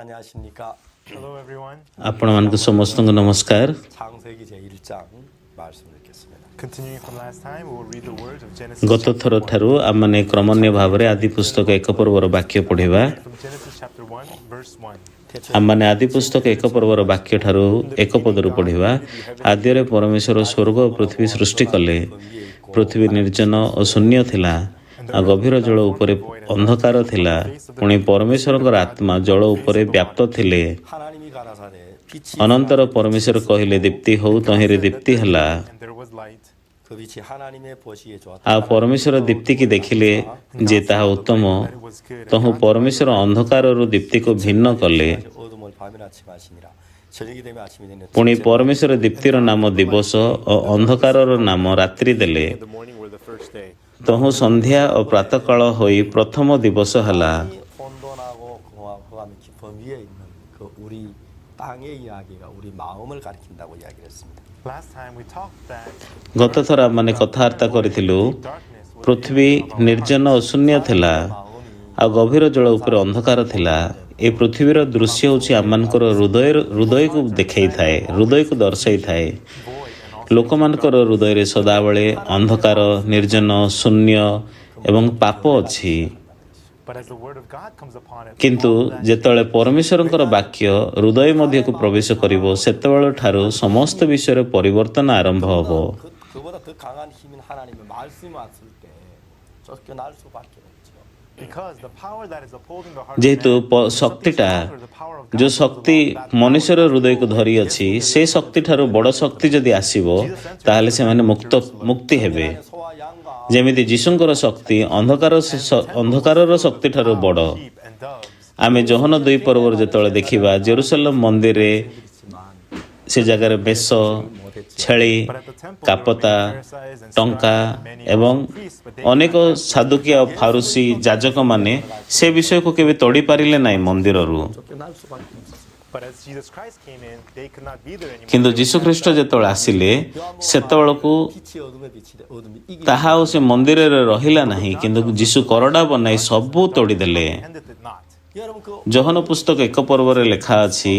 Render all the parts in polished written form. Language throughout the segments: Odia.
안녕하십니까. Hello everyone. ଆପଣମାନଙ୍କୁ ସମସ୍ତଙ୍କୁ ନମସ୍କାର। 창세기 제1장 말씀을 읽겠습니다. Continuing from last time, we will read the words of Genesis ଗତ chapter ଥର 1. ଠାରୁ ଆମମାନେ କ୍ରମନ୍ୟ ଭାବରେ ଆଦି ପୁସ୍ତକ ଏକ ପର୍ବର ବାକ୍ୟ ପଢ଼ିବା। From Genesis chapter 1, verse 1. ଆମମାନେ ଆଦି ପୁସ୍ତକ ଏକ ପର୍ବର ବାକ୍ୟ ଠାରୁ ଏକ ପଦରୁ ପଢ଼ିବା। ଆଦ୍ୟରେ ପରମେଶ୍ୱର ସ୍ୱର୍ଗ ଓ ପୃଥିବୀ ସୃଷ୍ଟି କଲେ। ପୃଥିବୀ ନିର୍ଜନ ଓ ଶୂନ୍ୟ ଥିଲା, ଆଉ ଗଭୀର ଜଳ ଉପରେ ଅନ୍ଧକାର ଥିଲା। ପୁଣି ପରମେଶ୍ୱରଙ୍କର ଆତ୍ମା ଜଳ ଉପରେ ବ୍ୟାପ୍ତ ଥିଲେ। 하나님이 가라사대 빛이 ଅନନ୍ତର ପରମେଶ୍ୱର କହିଲେ, ଦୀପ୍ତି ହଉ, ତହିଁରେ ଦୀପ୍ତି ହେଲା। And there was light. 그 빛이 하나님의 보시기에 좋았다. ଆଉ ପରମେଶ୍ୱର ଦୀପ୍ତିକି ଦେଖିଲେ ଯେ ତାହା ଉତ୍ତମ। ତହୁଁ ପରମେଶ୍ୱର ଅନ୍ଧକାରରୁ ଦୀପ୍ତିକୁ ଭିନ୍ନ କଲେ। 어둠을 밤이나 아침 하시니라. 저녁이 되면 아침이 되는 ପୁଣି ପରମେଶ୍ୱର ଦୀପ୍ତିର ନାମ ଦିବସ ଓ ଅନ୍ଧକାରର ନାମ ରାତ୍ରି ଦେଲେ। The morning were the first day. ତହୁଁ ସନ୍ଧ୍ୟା ଓ ପ୍ରାତଃକାଳ ହୋଇ ପ୍ରଥମ ଦିବସ ହେଲା। 혼돈하고 공허하고 그 깊은 위에 있는 그 우리 땅의 이야기가 우리 마음을 가리킨다고 이야기를 했습니다. Last time we talked that ଗତଥର ଆମମାନେ କଥାବାର୍ତ୍ତା କରିଥିଲୁ, darkness was ପୃଥିବୀ ନିର୍ଜନ ଓ ଶୂନ୍ୟ ଥିଲା, ଆଉ ଗଭୀର ଜଳ ଉପରେ ଅନ୍ଧକାର ଥିଲା। ଏ ପୃଥିବୀର ଦୃଶ୍ୟ ହେଉଛି ଆମମାନଙ୍କର ହୃଦୟକୁ ଦେଖାଇଥାଏ, ହୃଦୟକୁ ଦର୍ଶାଇଥାଏ। ଲୋକମାନଙ୍କର ହୃଦୟରେ ସଦାବେଳେ ଅନ୍ଧକାର, ନିର୍ଜନ, ଶୂନ୍ୟ ଏବଂ ପାପ ଅଛି। but as the word of God comes upon it, କିନ୍ତୁ ଯେତେବେଳେ ପରମେଶ୍ୱରଙ୍କର ବାକ୍ୟ ହୃଦୟ ମଧ୍ୟକୁ ପ୍ରବେଶ କରିବ, ସେତେବେଳ ଠାରୁ ସମସ୍ତ ବିଷୟରେ ପରିବର୍ତ୍ତନ ଆରମ୍ଭ ହେବ। 그보다 더 강한 힘인 하나님의 말씀이 왔을 때 쫓겨날 수밖에 없죠. because the power that is upholding the heart ଯେହେତୁ of man, ଶକ୍ତିଟା the power of God ଯେଉଁ ଶକ୍ତି ମନୁଷ୍ୟର ହୃଦୟକୁ ଧରିଅଛି, ସେ ଶକ୍ତିଠାରୁ ବଡ଼ ଶକ୍ତି ଯଦି ଆସିବ, ତାହେଲେ ସେମାନେ ମୁକ୍ତି ହେବେ। 소와 양과 ଯେମିତି ଯୀଶୁଙ୍କର ଶକ୍ତି ଅନ୍ଧକାରର ଶକ୍ତିଠାରୁ ବଡ଼। sheep and doves. ଆମେ ଯୋହନ 2 ପର୍ବରୁ ଯେତେବେଳେ ଦେଖିବା, ଜେରୁସାଲେମ ମନ୍ଦିରରେ ସେ ଜାଗାରେ ବେଶ, ଛେଳି, କାପତା, ଟଙ୍କା ଏବଂ ଅନେକ ସାଧୁକିଆ ଫାରୁସି ଯାଜକମାନେ ସେ ବିଷୟକୁ କେବେ ତୋଡ଼ି ପାରିଲେ ନାହିଁ ମନ୍ଦିରରୁ। 쫓겨날 수밖에 없어요. But as Jesus Christ came in, they could not be there anymore. କିନ୍ତୁ ଯୀଶୁଖ୍ରୀଷ୍ଟ ଯେତେବେଳେ ଆସିଲେ, ସେତେବେଳକୁ 빛이 어둠에 비치되 어둠이 이기 ତାହା ଆଉ ସେ ମନ୍ଦିରରେ ରହିଲା ନାହିଁ, କିନ୍ତୁ ଯୀଶୁ କରଡ଼ା ବନାଇ ସବୁ ତୋଡ଼ିଦେଲେ। Ended it not. 여러분 그 ଯୋହନ ପୁସ୍ତକ 1 ପର୍ବରେ ଲେଖା ଅଛି,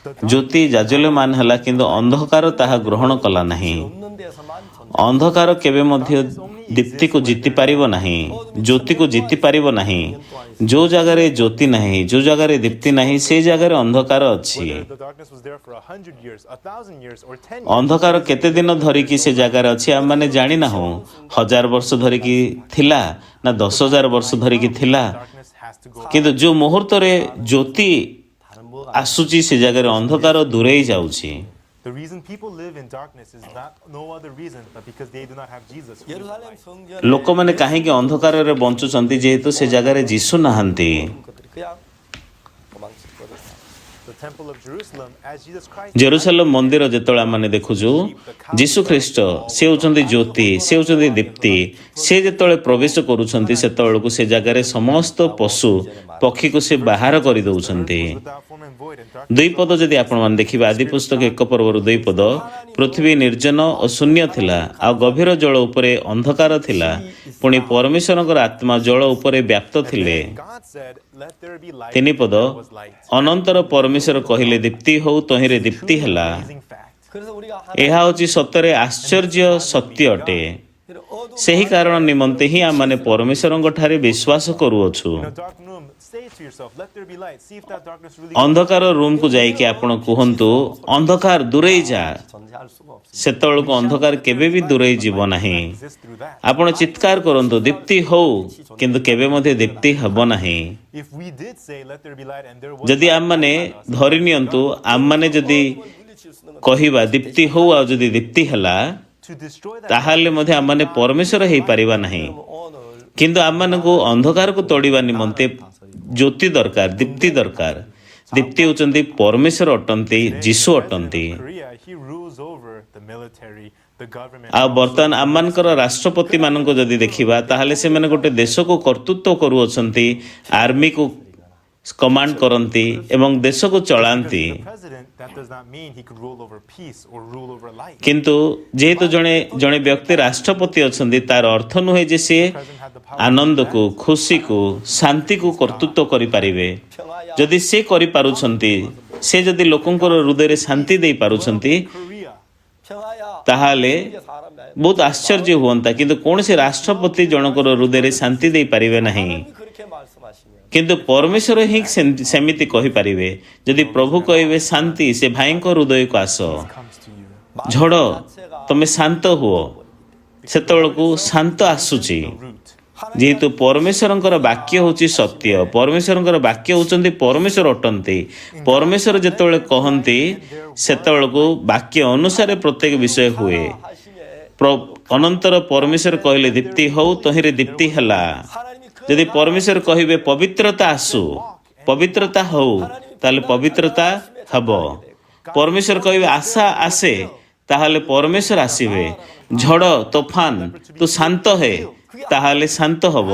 ଜ୍ୟୋତି ଜାଜଲ୍ୟମାନ ହେଲା, କିନ୍ତୁ ଅନ୍ଧକାର ତାହା ଗ୍ରହଣ କଲା ନାହିଁ। 없는 데서만 존재. ଅନ୍ଧକାର କେବେ ମଧ୍ୟ ଦୀପ୍ତିକୁ ଜିତି ପାରିବ ନାହିଁ, ଜ୍ୟୋତିକୁ ଜିତି ପାରିବ ନାହିଁ। ଯେଉଁ ଜାଗାରେ ଜ୍ୟୋତି ନାହିଁ, ଯେଉଁ ଜାଗାରେ ଦୀପ୍ତି ନାହିଁ, ସେ ଜାଗାରେ ଅନ୍ଧକାର ଅଛି। Whether the darkness was there for 100 years, 1,000 years, or 10 years, ଅନ୍ଧକାର କେତେ ଦିନ ଧରିକି ସେ ଜାଗାରେ ଅଛି ଆମମାନେ ଜାଣିନାହୁଁ। 1000 ବର୍ଷ ଧରିକି ଥିଲା ନା 10,000 ବର୍ଷ ଧରିକି ଥିଲା, darkness has to go. କିନ୍ତୁ ଯେଉଁ ମୁହୂର୍ତ୍ତରେ ଜ୍ୟୋତି 다른 뭐가 ଆସୁଛି, ସେ ଜାଗାରେ ଅନ୍ଧକାର ଦୂରେଇ ଯାଉଛି। The reason people live in darkness is not no other reason but because they do not have Jesus. who is the 예루살렘 light. 성전에 ଲୋକମାନେ କାହିଁକି ଅନ୍ଧକାରରେ ବଞ୍ଚୁଛନ୍ତି? ଯେହେତୁ ସେ ଜାଗାରେ ଯୀଶୁ ନାହାନ୍ତି। 것들이 그냥 도망칠 거예요. The temple of Jerusalem, as Jesus Christ Jerusalem ମନ୍ଦିର ଯେତେବେଳେ ଆମେ ଦେଖୁଛୁ, ଯୀଶୁ ଖ୍ରୀଷ୍ଟ ସେ ହେଉଛନ୍ତି ଜ୍ୟୋତି, ସେ ହେଉଛନ୍ତି ଦୀପ୍ତି। ସେ ଯେତେବେଳେ ପ୍ରବେଶ କରୁଛନ୍ତି, ସେତେବେଳକୁ ସେ ଜାଗାରେ ସମସ୍ତ ପଶୁ ପକ୍ଷୀକୁ ସେ ବାହାର କରିଦେଉଛନ୍ତି। was without form and void, and darkness 2 ପଦ ଯଦି ଆପଣମାନେ ଦେଖିବେ, ଆଦି ପୁସ୍ତକ 1 ପର୍ବରୁ 2 ପଦ, ପୃଥିବୀ ନିର୍ଜନ ଓ ଶୂନ୍ୟ ଥିଲା, ଆଉ ଗଭୀର ଜଳ ଉପରେ ଅନ୍ଧକାର ଥିଲା। ପୁଣି ପରମେଶ୍ୱରଙ୍କର ଆତ୍ମା ଜଳ ଉପରେ ବ୍ୟାପ୍ତ ଥିଲେ। God said, "Let there be light." 3 ପଦ, and there was light. ଅନନ୍ତର ପରମେଶ୍ୱର କହିଲେ, ଦୀପ୍ତି ହଉ, ତହିଁରେ ଦୀପ୍ତି ହେଲା। Amazing fact. 그래서 우리가 ଏହା ହେଉଛି ସତରେ ଆଶ୍ଚର୍ଯ୍ୟ ସତ୍ୟ ଅଟେ। 어둠 ସେହି କାରଣ ନିମନ୍ତେ ହିଁ ଆମମାନେ ପରମେଶ୍ୱରଙ୍କ ଠାରେ ବିଶ୍ୱାସ କରୁଅଛୁ। In a dark room, say to yourself, "Let there be light." See if that darkness really ଅନ୍ଧକାର ରୁମ୍କୁ ଯାଇକି ଆପଣ କୁହନ୍ତୁ, ଅନ୍ଧକାର ଦୂରେଇ ଯା। 존재할 수가 없어요. ସେତେବେଳକୁ ଅନ୍ଧକାର କେବେ ବି ଦୂରେଇ ଯିବ ନାହିଁ। exists through that. ଆପଣ ଚିତ୍କାର କରନ୍ତୁ, ଦୀପ୍ତି ହଉ, କିନ୍ତୁ କେବେ ମଧ୍ୟ ଦୀପ୍ତି ହେବ ନାହିଁ। If we did say, "Let there be light," and there was ଯଦି light ଆମମାନେ upon us, ଧରି ନିଅନ୍ତୁ, ଆମମାନେ ଯଦି 물리칠 수 있는 건 କହିବା ଦୀପ୍ତି ହଉ, ଆଉ ଯଦି ଦୀପ୍ତି ହେଲା, to destroy that ତାହେଲେ ମଧ୍ୟ ଆମମାନେ ପରମେଶ୍ୱର ହେଇପାରିବା ନାହିଁ। 오늘 କିନ୍ତୁ ଆମମାନଙ୍କୁ ଅନ୍ଧକାରକୁ ତୋଡ଼ିବା ନିମନ୍ତେ ଜ୍ୟୋତି ଦରକାର, ଦୀପ୍ତି ଦରକାର। ଦୀପ୍ତି ହେଉଛନ୍ତି ପରମେଶ୍ୱର ଅଟନ୍ତି, ଯୀଶୁ ଅଟନ୍ତି। Korea, he rules over the military, the government. ଆଉ ବର୍ତ୍ତମାନ ଆମମାନଙ୍କର ରାଷ୍ଟ୍ରପତିମାନଙ୍କୁ ଯଦି ଦେଖିବା, ତାହେଲେ ସେମାନେ ଗୋଟେ ଦେଶକୁ କର୍ତ୍ତୃତ୍ୱ କରୁଅଛନ୍ତି, ଆର୍ମିକୁ କମାଣ୍ଡ କରନ୍ତି ଏବଂ ଦେଶକୁ ଚଳାନ୍ତି। The president, that does not mean he could rule over peace or rule over light. କିନ୍ତୁ ଯେହେତୁ ଜଣେ ବ୍ୟକ୍ତି ରାଷ୍ଟ୍ରପତି ଅଛନ୍ତି, ତାର ଅର୍ଥ ନୁହେଁ ଯେ ସିଏ ଆନନ୍ଦକୁ, ଖୁସିକୁ, ଶାନ୍ତିକୁ କର୍ତ୍ତୃତ୍ୱ କରିପାରିବେ। 평화 ଯଦି ସେ କରିପାରୁଛନ୍ତି, ସେ ଯଦି ଲୋକଙ୍କର ହୃଦୟରେ ଶାନ୍ତି ଦେଇପାରୁଛନ୍ତି, Korea. 평화야. ତାହେଲେ 이게 사람이 ବହୁତ ଆଶ୍ଚର୍ଯ୍ୟ ହୁଅନ୍ତା। କିନ୍ତୁ କୌଣସି ରାଷ୍ଟ୍ରପତି ଜଣଙ୍କର ହୃଦୟରେ ଶାନ୍ତି ଦେଇପାରିବେ ନାହିଁ। 하나님이 그렇게 말씀하시면 କିନ୍ତୁ ପରମେଶ୍ୱର ହିଁ ସେମିତି କହିପାରିବେ। ଯଦି ପ୍ରଭୁ କହିବେ ଶାନ୍ତି, ସେ ଭାଇଙ୍କ ହୃଦୟକୁ ଆସ, Comes to you. ଝଡ଼ ତମେ ଶାନ୍ତ ହୁଅ, ସେତେବେଳକୁ ଶାନ୍ତ ଆସୁଛି। Root. ଯେହେତୁ ପରମେଶ୍ୱରଙ୍କର ବାକ୍ୟ ହେଉଛି ସତ୍ୟ, ପରମେଶ୍ୱରଙ୍କର ବାକ୍ୟ ହେଉଛନ୍ତି ପରମେଶ୍ୱର ଅଟନ୍ତି। ପରମେଶ୍ୱର ଯେତେବେଳେ କହନ୍ତି ସେତେବେଳକୁ ବାକ୍ୟ ଅନୁସାରେ ପ୍ରତ୍ୟେକ ବିଷୟ ହୁଏ। ଅନନ୍ତର ପରମେଶ୍ୱର କହିଲେ ଦୀପ୍ତି ହଉ, ତହିଁରେ ଦୀପ୍ତି ହେଲା। 하나님이 그 ଯଦି ପରମେଶ୍ୱର କହିବେ ପବିତ୍ରତା ଆସୁ, ପବିତ୍ରତା ହଉ, ତାହେଲେ ପବିତ୍ରତା ହେବ। ପରମେଶ୍ୱର କହିବେ ଆଶା ଆସେ, ତାହେଲେ ପରମେଶ୍ୱର ଆସିବେ। ଝଡ଼ ତୋଫାନ ତୁ ଶାନ୍ତ ହେ, ତାହେଲେ ଶାନ୍ତ ହେବ।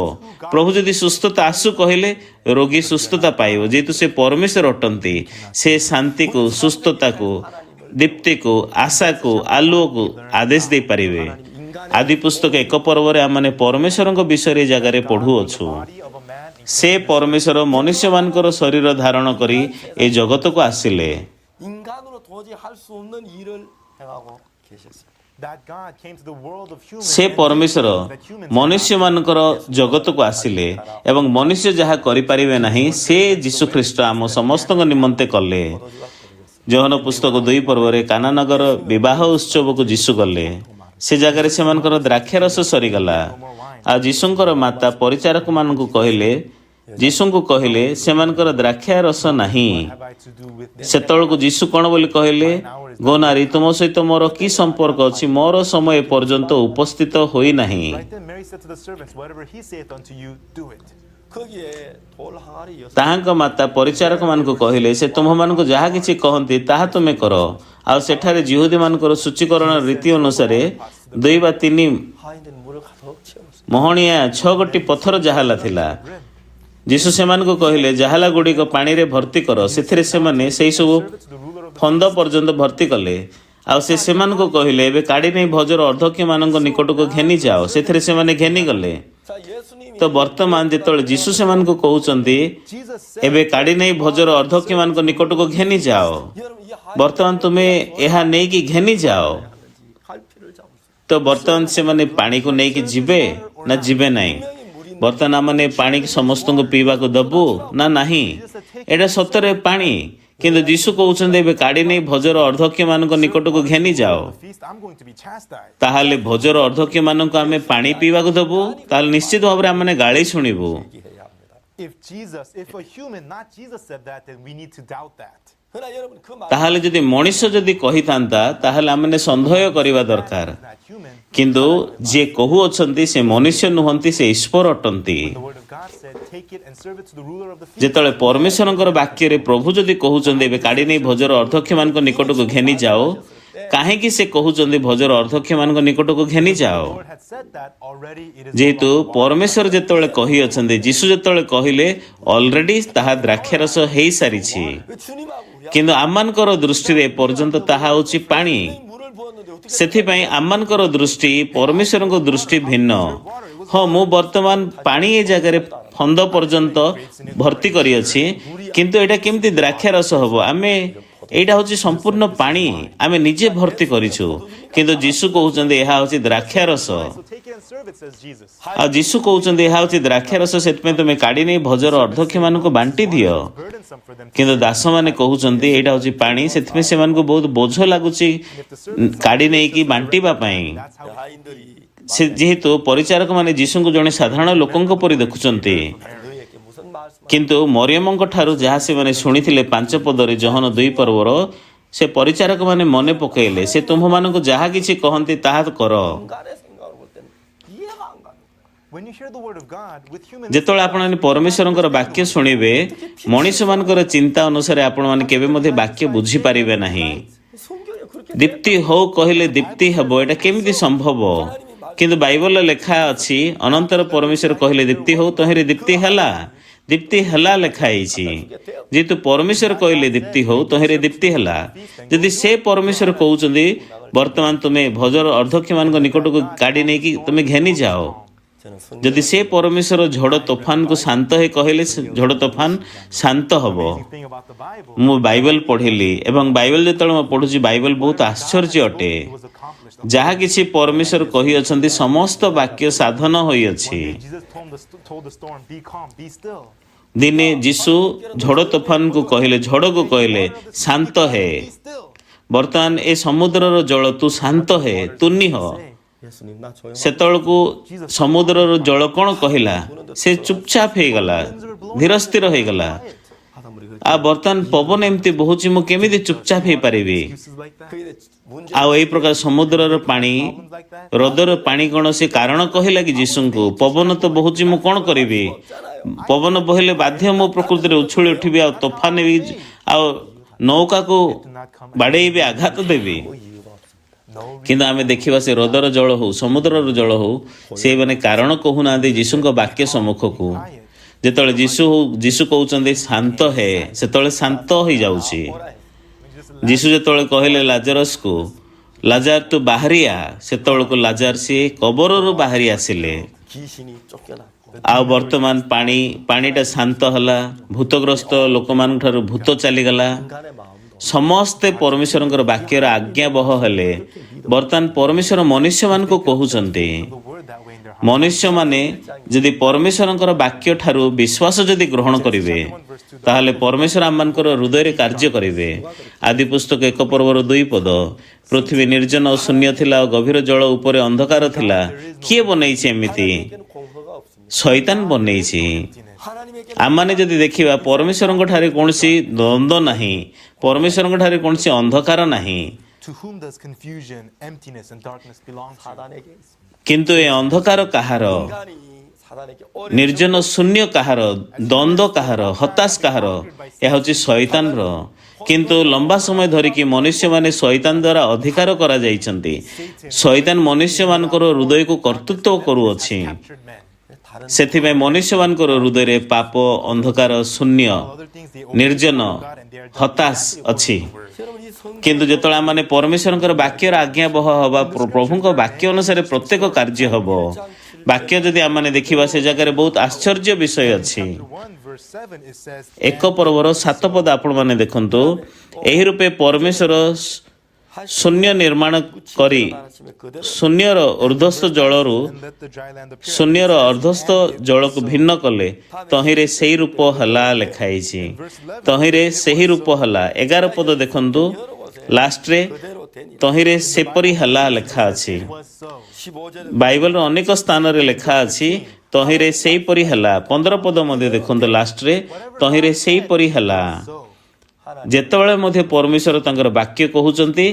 ପ୍ରଭୁ ଯଦି ସୁସ୍ଥତା ଆସୁ କହିଲେ ରୋଗୀ ସୁସ୍ଥତା ପାଇବ। ଯେହେତୁ ସେ ପରମେଶ୍ୱର ଅଟନ୍ତି, ସେ ଶାନ୍ତିକୁ, ସୁସ୍ଥତାକୁ, ଦୀପ୍ତିକୁ, ଆଶାକୁ, ଆଲୁଅକୁ ଆଦେଶ ଦେଇପାରିବେ। ଆଦି ପୁସ୍ତକ 1 ପର୍ବରେ ଆମେ ପରମେଶ୍ୱରଙ୍କ ବିଷୟରେ ଏ ଜାଗାରେ ପଢ଼ୁଅଛୁ। Body of a man in ସେ ପରମେଶ୍ୱର ମନୁଷ୍ୟମାନଙ୍କର ଶରୀର ଧାରଣ କରି ଏ ଜଗତକୁ ଆସିଲେ। 인간으로 도저히 할 수 없는 일을 행하고 계셨습니다. that God came to the world of humans ସେ and did ପରମେଶ୍ୱର things that humans cannot. ମନୁଷ୍ୟମାନଙ୍କର ଜଗତକୁ ଆସିଲେ ଏବଂ ମନୁଷ୍ୟ ଯାହା କରିପାରିବେ ନାହିଁ, ସେ ଯୀଶୁଖ୍ରୀଷ୍ଟ ଆମ ସମସ୍ତଙ୍କ ନିମନ୍ତେ କଲେ। ଯୋହନ ପୁସ୍ତକ 2 ପର୍ବରେ କାନାନଗର ବିବାହ ଉତ୍ସବକୁ ଯୀଶୁ ଗଲେ। ସେ ଜାଗାରେ ସେମାନଙ୍କର ଦ୍ରାକ୍ଷାରସ ସରିଗଲା। ଆଉ ଯୀଶୁଙ୍କର ମାତା ପରିଚାରକମାନଙ୍କୁ କହିଲେ, ଯୀଶୁଙ୍କୁ କହିଲେ ସେମାନଙ୍କର ଦ୍ରାକ୍ଷାରସ ନାହିଁ। Have I to do with this? ସେତେବେଳକୁ ଯୀଶୁ କ'ଣ ବୋଲି କହିଲେ, ଗୋ ନାରୀ, ତୁମ ସହିତ ମୋର କି ସମ୍ପର୍କ ଅଛି? ମୋର ସମୟ ପର୍ଯ୍ୟନ୍ତ ଉପସ୍ଥିତ ହୋଇନାହିଁ। Right then Mary said to the servants, whatever he saith unto you, do it. 거기에 돌 항아리 6 ତାହାଙ୍କ ମାତା ପରିଚାରକମାନଙ୍କୁ କହିଲେ, ସେ ତୁମମାନଙ୍କୁ ଯାହା କିଛି କହନ୍ତି ତାହା ତୁମେ କର। ଆଉ ସେଠାରେ ଯିହୁଦୀମାନଙ୍କର ସୂଚୀକରଣ ରୀତି ଅନୁସାରେ 2 ବା 3 하인된 물을 가득 채웠어요. ମହଣିଆ 6 ଗୋଟି ପଥର ଜାହାଲା ଥିଲା। ଯୀଶୁ ସେମାନଙ୍କୁ କହିଲେ, ଜାହାଲା ଗୁଡ଼ିକ ପାଣିରେ ଭର୍ତ୍ତି କର। ସେଥିରେ ସେମାନେ ସେହି ସବୁ Servant to the ruler of the ଫନ୍ଦ ପର୍ଯ୍ୟନ୍ତ ଭର୍ତ୍ତି କଲେ। ଆଉ ସେ ସେମାନଙ୍କୁ କହିଲେ, ଏବେ କାଢ଼ି ନେଇ ଭୋଜର ଅର୍ଦ୍ଧକ୍ୟମାନଙ୍କ ନିକଟକୁ ଘେନି ଯାଅ। ସେଥିରେ ସେମାନେ ଘେନି ଗଲେ। 자, 예수님이 ତ ବର୍ତ୍ତମାନ ଯେତେବେଳେ ଯୀଶୁ ସେମାନଙ୍କୁ କହୁଛନ୍ତି, Jesus said, ଏବେ କାଢ଼ି ନେଇ ଭୋଜର ଅର୍ଦ୍ଧକ୍ୟମାନଙ୍କ ନିକଟକୁ ଘେନି ଯାଅ, 여러분 이 ବର୍ତ୍ତମାନ ତୁମେ ଏହା ନେଇକି ଘେନି ଯାଅ। 갈피를 잡으세요. ତ ବର୍ତ୍ତମାନ ସେମାନେ ପାଣିକୁ ନେଇକି ଯିବେ ନା ଯିବେ ନାହିଁ? ବର୍ତ୍ତମାନ ଆମେ ପାଣି ସମସ୍ତଙ୍କୁ ପିଇବାକୁ ଦେବୁ ନା ନାହିଁ? ଏଇଟା ସତରେ ପାଣି, କିନ୍ତୁ ଯୀଶୁ କହୁଛନ୍ତି ଏବେ କାଢ଼ି ନେଇ ଭୋଜର ଅର୍ଦ୍ଧକ୍ୟମାନଙ୍କ ନିକଟକୁ ଘେନି ଯାଅ। feast, I'm going to be chastised. ତାହେଲେ ଭୋଜର ଅର୍ଦ୍ଧକ୍ୟମାନଙ୍କୁ ଆମେ ପାଣି ପିଇବାକୁ ଦେବୁ, ତାହେଲେ ନିଶ୍ଚିତ ଭାବରେ ଆମେ ଗାଳି ଶୁଣିବୁ। 얘기해야 합니다. If a human, not Jesus said that, then we need to doubt that. 그러나 여러분 그 말 ତାହେଲେ ଯଦି ମଣିଷ ଯଦି କହିଥାନ୍ତା, ତାହେଲେ ଆମେ ସନ୍ଦେହ କରିବା ଦରକାର। Not human. କିନ୍ତୁ ଯିଏ କହୁଅଛନ୍ତି ସେ ମନୁଷ୍ୟ ନୁହନ୍ତି, ସେ ଈଶ୍ୱର ଅଟନ୍ତି। The word of God said, take it and serve it to the ruler of the feast. ଯେତେବେଳେ ପରମେଶ୍ୱରଙ୍କର ବାକ୍ୟରେ ପ୍ରଭୁ ଯଦି କହୁଛନ୍ତି ଏବେ କାଢ଼ି ନେଇ ଭୋଜର ଅର୍ଦ୍ଧକ୍ୟମାନଙ୍କ ନିକଟକୁ ଘେନି ଯାଅ, କାହିଁକି ସେ କହୁଛନ୍ତି ଭୋଜର ଅର୍ଦ୍ଧକ୍ୟମାନଙ୍କ ନିକଟକୁ ଘେନି ଯାଅ? The Lord had said that already. It is ଯେହେତୁ ପରମେଶ୍ୱର ଯେତେବେଳେ କହିଅଛନ୍ତି, ଯୀଶୁ ଯେତେବେଳେ କହିଲେ ଅଲରେଡି ତାହା ଦ୍ରାକ୍ଷାରସ ହେଇସାରିଛି। 주님하고 우리 କିନ୍ତୁ ଆମମାନଙ୍କର ଦୃଷ୍ଟିରେ ଏପର୍ଯ୍ୟନ୍ତ ତାହା ହେଉଛି ପାଣି। 물을 부었는데 어떻게 ସେଥିପାଇଁ ଆମମାନଙ୍କର ଦୃଷ୍ଟି ପରମେଶ୍ୱରଙ୍କ ଦୃଷ୍ଟି ଭିନ୍ନ। ହଁ, ମୁଁ ବର୍ତ୍ତମାନ ପାଣି ଏ ଜାଗାରେ ଫନ୍ଦ ପର୍ଯ୍ୟନ୍ତ ଭର୍ତ୍ତି କରିଅଛି, କିନ୍ତୁ ଏଇଟା କେମିତି ଦ୍ରାକ୍ଷାରସ ହେବ? ଏଇଟା ହେଉଛି ସମ୍ପୂର୍ଣ୍ଣ ପାଣି, ଆମେ ନିଜେ ଭର୍ତ୍ତି କରିଛୁ। କିନ୍ତୁ ଯୀଶୁ କହୁଛନ୍ତି ଏହା ହେଉଛି ଦ୍ରାକ୍ଷାରସ। So take it and serve it, says Jesus. ଆଉ ଯୀଶୁ କହୁଛନ୍ତି ଏହା ହେଉଛି ଦ୍ରାକ୍ଷାରସ, ସେଥିପାଇଁ ତୁମେ କାଢ଼ି ନେଇ ଭୋଜର ଅର୍ଦ୍ଧକ୍ୟମାନଙ୍କୁ ବାଣ୍ଟି ଦିଅ। Burdensome for them. କିନ୍ତୁ ଦାସମାନେ କହୁଛନ୍ତି ଏଇଟା ହେଉଛି ପାଣି, ସେଥିପାଇଁ ସେମାନଙ୍କୁ ବହୁତ ବୋଝ ଲାଗୁଛି କାଢ଼ି ନେଇକି ବାଣ୍ଟିବା ପାଇଁ। That's how 하인들이 ସେ ଯେହେତୁ ପରିଚାରକମାନେ ଯୀଶୁଙ୍କୁ ଜଣେ ସାଧାରଣ ଲୋକଙ୍କ ପରି ଦେଖୁଛନ୍ତି, 너희에게 무슨 말씀 କିନ୍ତୁ ମରିୟମଙ୍କ ଠାରୁ ଯାହା ସେମାନେ ଶୁଣିଥିଲେ 5 ପଦରେ ଯୋହନ 2 ପର୍ବର, ସେ ପରିଚାରକମାନେ ମନେ ପକାଇଲେ, ସେ ତୁମ୍ଭମାନଙ୍କୁ ଯାହା କିଛି କହନ୍ତି ତାହା କର। 인간의 생각으로 볼 때는 이해가 안 가요. when you hear the word of God with human ଯେତେବେଳେ ଆପଣମାନେ ପରମେଶ୍ୱରଙ୍କର ବାକ୍ୟ ଶୁଣିବେ, ମଣିଷମାନଙ୍କର ଚିନ୍ତା ଅନୁସାରେ ଆପଣମାନେ କେବେ ମଧ୍ୟ ବାକ୍ୟ ବୁଝିପାରିବେ ନାହିଁ। 성경에 그렇게 ଦୀପ୍ତି ହଉ କହିଲେ ଦୀପ୍ତି ହେବ, ଏଇଟା କେମିତି ସମ୍ଭବ? କିନ୍ତୁ ବାଇବଲରେ ଲେଖା ଅଛି, ଅନନ୍ତର ପରମେଶ୍ୱର କହିଲେ ଦୀପ୍ତି ହଉ, ତହିଁରେ ଦୀପ୍ତି ହେଲା। ଦୀପ୍ତି ହେଲା ଲେଖା ହେଇଛି। ଯେହେତୁ ପରମେଶ୍ୱର କହିଲେ ଦୀପ୍ତି ହଉ, ତହିଁରେ ଦୀପ୍ତି ହେଲା। ଯଦି ସେ ପରମେଶ୍ୱର କହୁଛନ୍ତି ବର୍ତ୍ତମାନ ତୁମେ ଭୋଜର ଅର୍ଦ୍ଧକ୍ୟମାନଙ୍କ ନିକଟକୁ କାଢ଼ି ନେଇକି ତୁମେ ଘେନି ଯାଅ, ଯଦି ସେ ପରମେଶ୍ୱର ଝଡ଼ ତୋଫାନକୁ ଶାନ୍ତ ହେଇ କହିଲେ ଝଡ଼ ତୋଫାନ ଶାନ୍ତ ହେବ। Amazing thing about the Bible, ମୁଁ ବାଇବେଲ ପଢ଼ିଲି ଏବଂ ବାଇବେଲ ଯେତେବେଳେ ମୁଁ ପଢ଼ୁଛି ବାଇବେଲ ବହୁତ ଆଶ୍ଚର୍ଯ୍ୟ ଅଟେ। it was accomplished. ଯାହା କିଛି ପରମେଶ୍ୱର କହିଅଛନ୍ତି ସମସ୍ତ ବାକ୍ୟ ସାଧନ ହୋଇଅଛି। One day Jesus told the storm, be calm, be still. ଦିନେ ଯୀଶୁ ଝଡ଼ ତୋଫାନକୁ କହିଲେ, ଝଡ଼କୁ କହିଲେ ଶାନ୍ତ ହେ। Be still. ବର୍ତ୍ତମାନ ଏ ସମୁଦ୍ରର ଜଳ ତୁ ଶାନ୍ତ ହେ, ତୁନି ହ। 예수님 나 조용히 ସେତେବେଳକୁ ସମୁଦ୍ରର ଜଳ କ'ଣ କହିଲା? ସେ ଚୁପଚାପ ହେଇଗଲା, ଧୀରସ୍ଥିର ହେଇଗଲା। 바닷물이 그렇게 ଆଉ ବର୍ତ୍ତମାନ ପବନ ଏମିତି ବହୁଛି, ମୁଁ କେମିତି ଚୁପଚାପ ହେଇପାରିବି? Excuses like that. 그게 문제 ଆଉ ଏଇ ପ୍ରକାର ସମୁଦ୍ରର ପାଣି, Problems like that. ହ୍ରଦର ପାଣି କ'ଣ ସେ କାରଣ କହିଲା କି ଯୀଶୁଙ୍କୁ? ପବନ ତ ବହୁଛି, ମୁଁ କ'ଣ କରିବି? ପବନ ବହିଲେ ବାଧ୍ୟ ମୁଁ ପ୍ରକୃତିରେ ଉଛୁଳି ଉଠିବି, ଆଉ ତୋଫାନ ବି, ଆଉ ନୌକାକୁ ବାଡ଼େଇବି, ଆଘାତ ଦେବି। 이유가 없습니다. No କିନ୍ତୁ ଆମେ ଦେଖିବା ସେ ହ୍ରଦର ଜଳ ହଉ, ସମୁଦ୍ରର ଜଳ ହଉ, ସେମାନେ କାରଣ କହୁନାହାନ୍ତି ଯୀଶୁଙ୍କ ବାକ୍ୟ ସମ୍ମୁଖକୁ। ଯେତେବେଳେ ଯୀଶୁ କହୁଛନ୍ତି ଶାନ୍ତ ହେ, ସେତେବେଳେ ଶାନ୍ତ ହେଇଯାଉଛି। ଯୀଶୁ ଯେତେବେଳେ କହିଲେ ଲାଜରସକୁ, ଲାଜାର ତୁ ବାହାରି ଆ, ସେତେବେଳକୁ ଲାଜାର ସିଏ କବରରୁ ବାହାରି ଆସିଲେ। 귀신이 쫓겨났고 ଆଉ ବର୍ତ୍ତମାନ ପାଣିଟା ଶାନ୍ତ ହେଲା, ଭୂତଗ୍ରସ୍ତ ଲୋକମାନଙ୍କ ଠାରୁ ଭୂତ ଚାଲିଗଲା। 인간의 마음도 ସମସ୍ତେ ପରମେଶ୍ୱରଙ୍କର ବାକ୍ୟର ଆଜ୍ଞାବହ ହେଲେ। ବର୍ତ୍ତମାନ ପରମେଶ୍ୱର ମନୁଷ୍ୟମାନଙ୍କୁ କହୁଛନ୍ତି, the word that way in their heart. ମନୁଷ୍ୟମାନେ ଯଦି ପରମେଶ୍ୱରଙ୍କର ବାକ୍ୟ ଠାରୁ ବିଶ୍ୱାସ ଯଦି ଗ୍ରହଣ କରିବେ, ତାହେଲେ ପରମେଶ୍ୱର ଆମମାନଙ୍କର ହୃଦୟରେ କାର୍ଯ୍ୟ କରିବେ। ଆଦି ପୁସ୍ତକ 1 ପର୍ବର 2 ପଦ, ପୃଥିବୀ ନିର୍ଜନ ଓ ଶୂନ୍ୟ ଥିଲା ଓ ଗଭୀର ଜଳ ଉପରେ ଅନ୍ଧକାର ଥିଲା। କିଏ ବନେଇଛି ଏମିତି? 하나님께는 공허가 없습니다. ଶୈତାନ ବନେଇଛି। 하나님에게는 ଆମମାନେ ଯଦି ଦେଖିବା ପରମେଶ୍ୱରଙ୍କ ଠାରେ କୌଣସି ଦ୍ୱନ୍ଦ୍ୱ ନାହିଁ, ପରମେଶ୍ୱରଙ୍କ ଠାରେ କୌଣସି ଅନ୍ଧକାର ନାହିଁ। To whom does confusion, emptiness, and darkness belong to? 사단에게 있습니다. କିନ୍ତୁ ଏ ଅନ୍ଧକାର କାହାର? 인간이 사단에게 ନିର୍ଜନ ଶୂନ୍ୟ କାହାର? ଦ୍ୱନ୍ଦ୍ୱ କାହାର? ହତାଶ କାହାର? ଏହା ହେଉଛି ଶୈତାନର। କିନ୍ତୁ ଲମ୍ବା ସମୟ ଧରିକି ମନୁଷ୍ୟମାନେ ଶୈତାନ ଦ୍ୱାରା ଅଧିକାର କରାଯାଇଛନ୍ତି। ଶୈତାନ ମନୁଷ୍ୟମାନଙ୍କର ହୃଦୟକୁ କର୍ତ୍ତୃତ୍ୱ କରୁଅଛି। Captured men. 다른 ସେଥିପାଇଁ ମନୁଷ୍ୟମାନଙ୍କର ହୃଦୟରେ ପାପ, ଅନ୍ଧକାର, ଶୂନ୍ୟ, Other things they ନିର୍ଜନ, God and they are just ହତାଶ exactly ଅଛି। according to the word. 여러분 이 성경 କିନ୍ତୁ ଯେତେବେଳେ ଆମମାନେ ପରମେଶ୍ୱରଙ୍କର ବାକ୍ୟର ଆଜ୍ଞାବହ ହେବା, ପ୍ରଭୁଙ୍କ ବାକ୍ୟ ଅନୁସାରେ ପ୍ରତ୍ୟେକ କାର୍ଯ୍ୟ ହେବ। ବାକ୍ୟ ଯଦି ଆମମାନେ ଦେଖିବା, ସେ ଜାଗାରେ ବହୁତ ଆଶ୍ଚର୍ଯ୍ୟ ବିଷୟ ଅଛି। Chapter 1 verse 7 it says, 1 ପର୍ବର 7 ପଦ ଆପଣମାନେ ଦେଖନ୍ତୁ। ଏହି ରୂପେ ପରମେଶ୍ୱର ଶୂନ୍ୟ ନିର୍ମାଣ କରି 하나님의 그대로 ଶୂନ୍ୟର ଉର୍ଦ୍ଧ୍ୱସ୍ଥ ଜଳରୁ and let the dry land appear. ଶୂନ୍ୟର ଅର୍ଦ୍ଧସ୍ଥ ଜଳକୁ ଭିନ୍ନ କଲେ, ତହିଁରେ ସେହି ରୂପ ହେଲା ଲେଖାହେଇଛି। ତହିଁରେ ସେହି ରୂପ ହେଲା। 11 ପଦ ଦେଖନ୍ତୁ, ଲାଷ୍ଟରେ 그대로 되니 ତହିଁରେ ସେପରି ହେଲା ଲେଖା ଅଛି। Was so. 15절에 ବାଇବଲର ଅନେକ ସ୍ଥାନରେ ଲେଖା ଅଛି ତହିଁରେ ସେଇପରି ହେଲା। 15 ପଦ ମଧ୍ୟ ଦେଖନ୍ତୁ, ଲାଷ୍ଟରେ ତହିଁରେ ସେଇପରି ହେଲା। So. ଯେତେବେଳେ ମଧ୍ୟ ପରମେଶ୍ୱର ତାଙ୍କର ବାକ୍ୟ କହୁଛନ୍ତି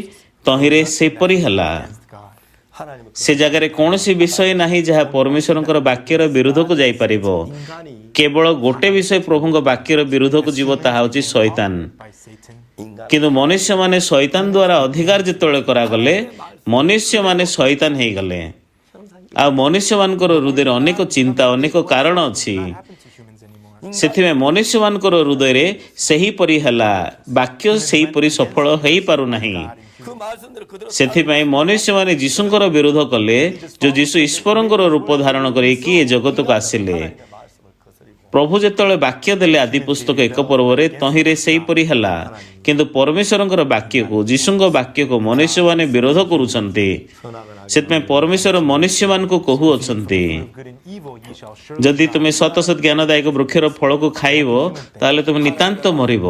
ତହିଁରେ ସେପରି ହେଲା। God. 하나님은 ସେ ଜାଗାରେ କୌଣସି ବିଷୟ ନାହିଁ ଯାହା ପରମେଶ୍ୱରଙ୍କର ବାକ୍ୟର ବିରୁଦ୍ଧକୁ ଯାଇପାରିବ। 인간이 କେବଳ ଗୋଟେ ବିଷୟ ପ୍ରଭୁଙ୍କ ବାକ୍ୟର ବିରୁଦ୍ଧକୁ ଯିବ, ତାହା ହେଉଛି ଶୈତାନ। By Satan. 인간 କିନ୍ତୁ ମନୁଷ୍ୟମାନେ ଶୈତାନ ଦ୍ୱାରା ଅଧିକାର ଯେତେବେଳେ କରାଗଲେ, ମନୁଷ୍ୟମାନେ ଶୈତାନ ହେଇଗଲେ। ଆଉ ମନୁଷ୍ୟମାନଙ୍କର ହୃଦୟରେ ଅନେକ ଚିନ୍ତା, ଅନେକ କାରଣ ଅଛି। Happen to humans anymore. ସେଥିପାଇଁ ମନୁଷ୍ୟମାନଙ୍କର ହୃଦୟରେ ସେହିପରି ହେଲା, ବାକ୍ୟ ସେହିପରି ସଫଳ ହେଇପାରୁନାହିଁ। 그 말씀대로 그대로 ସେଥିପାଇଁ ମନୁଷ୍ୟମାନେ ଯୀଶୁଙ୍କର ବିରୋଧ କଲେ, ଯେଉଁ ଯୀଶୁ ଈଶ୍ୱରଙ୍କର ରୂପ ଧାରଣ କରିକି ଏ ଜଗତକୁ ଆସିଲେ। 말씀을 거스리고 ପ୍ରଭୁ ଯେତେବେଳେ ବାକ୍ୟ ଦେଲେ ଆଦି ପୁସ୍ତକ 1 ପର୍ବରେ, ତହିଁରେ ସେହିପରି ହେଲା। କିନ୍ତୁ ପରମେଶ୍ୱରଙ୍କର ବାକ୍ୟକୁ, ଯୀଶୁଙ୍କ ବାକ୍ୟକୁ ମନୁଷ୍ୟମାନେ ବିରୋଧ କରୁଛନ୍ତି। 선악을 하게 ସେଥିପାଇଁ ପରମେଶ୍ୱର ମନୁଷ୍ୟମାନଙ୍କୁ କହୁଅଛନ୍ତି, Good and evil ye shall surely ଯଦି ତୁମେ ସତ ସତ ଜ୍ଞାନଦାୟକ ବୃକ୍ଷର ଫଳକୁ ଖାଇବ, ତାହେଲେ ତୁମେ ନିତାନ୍ତ ମରିବ।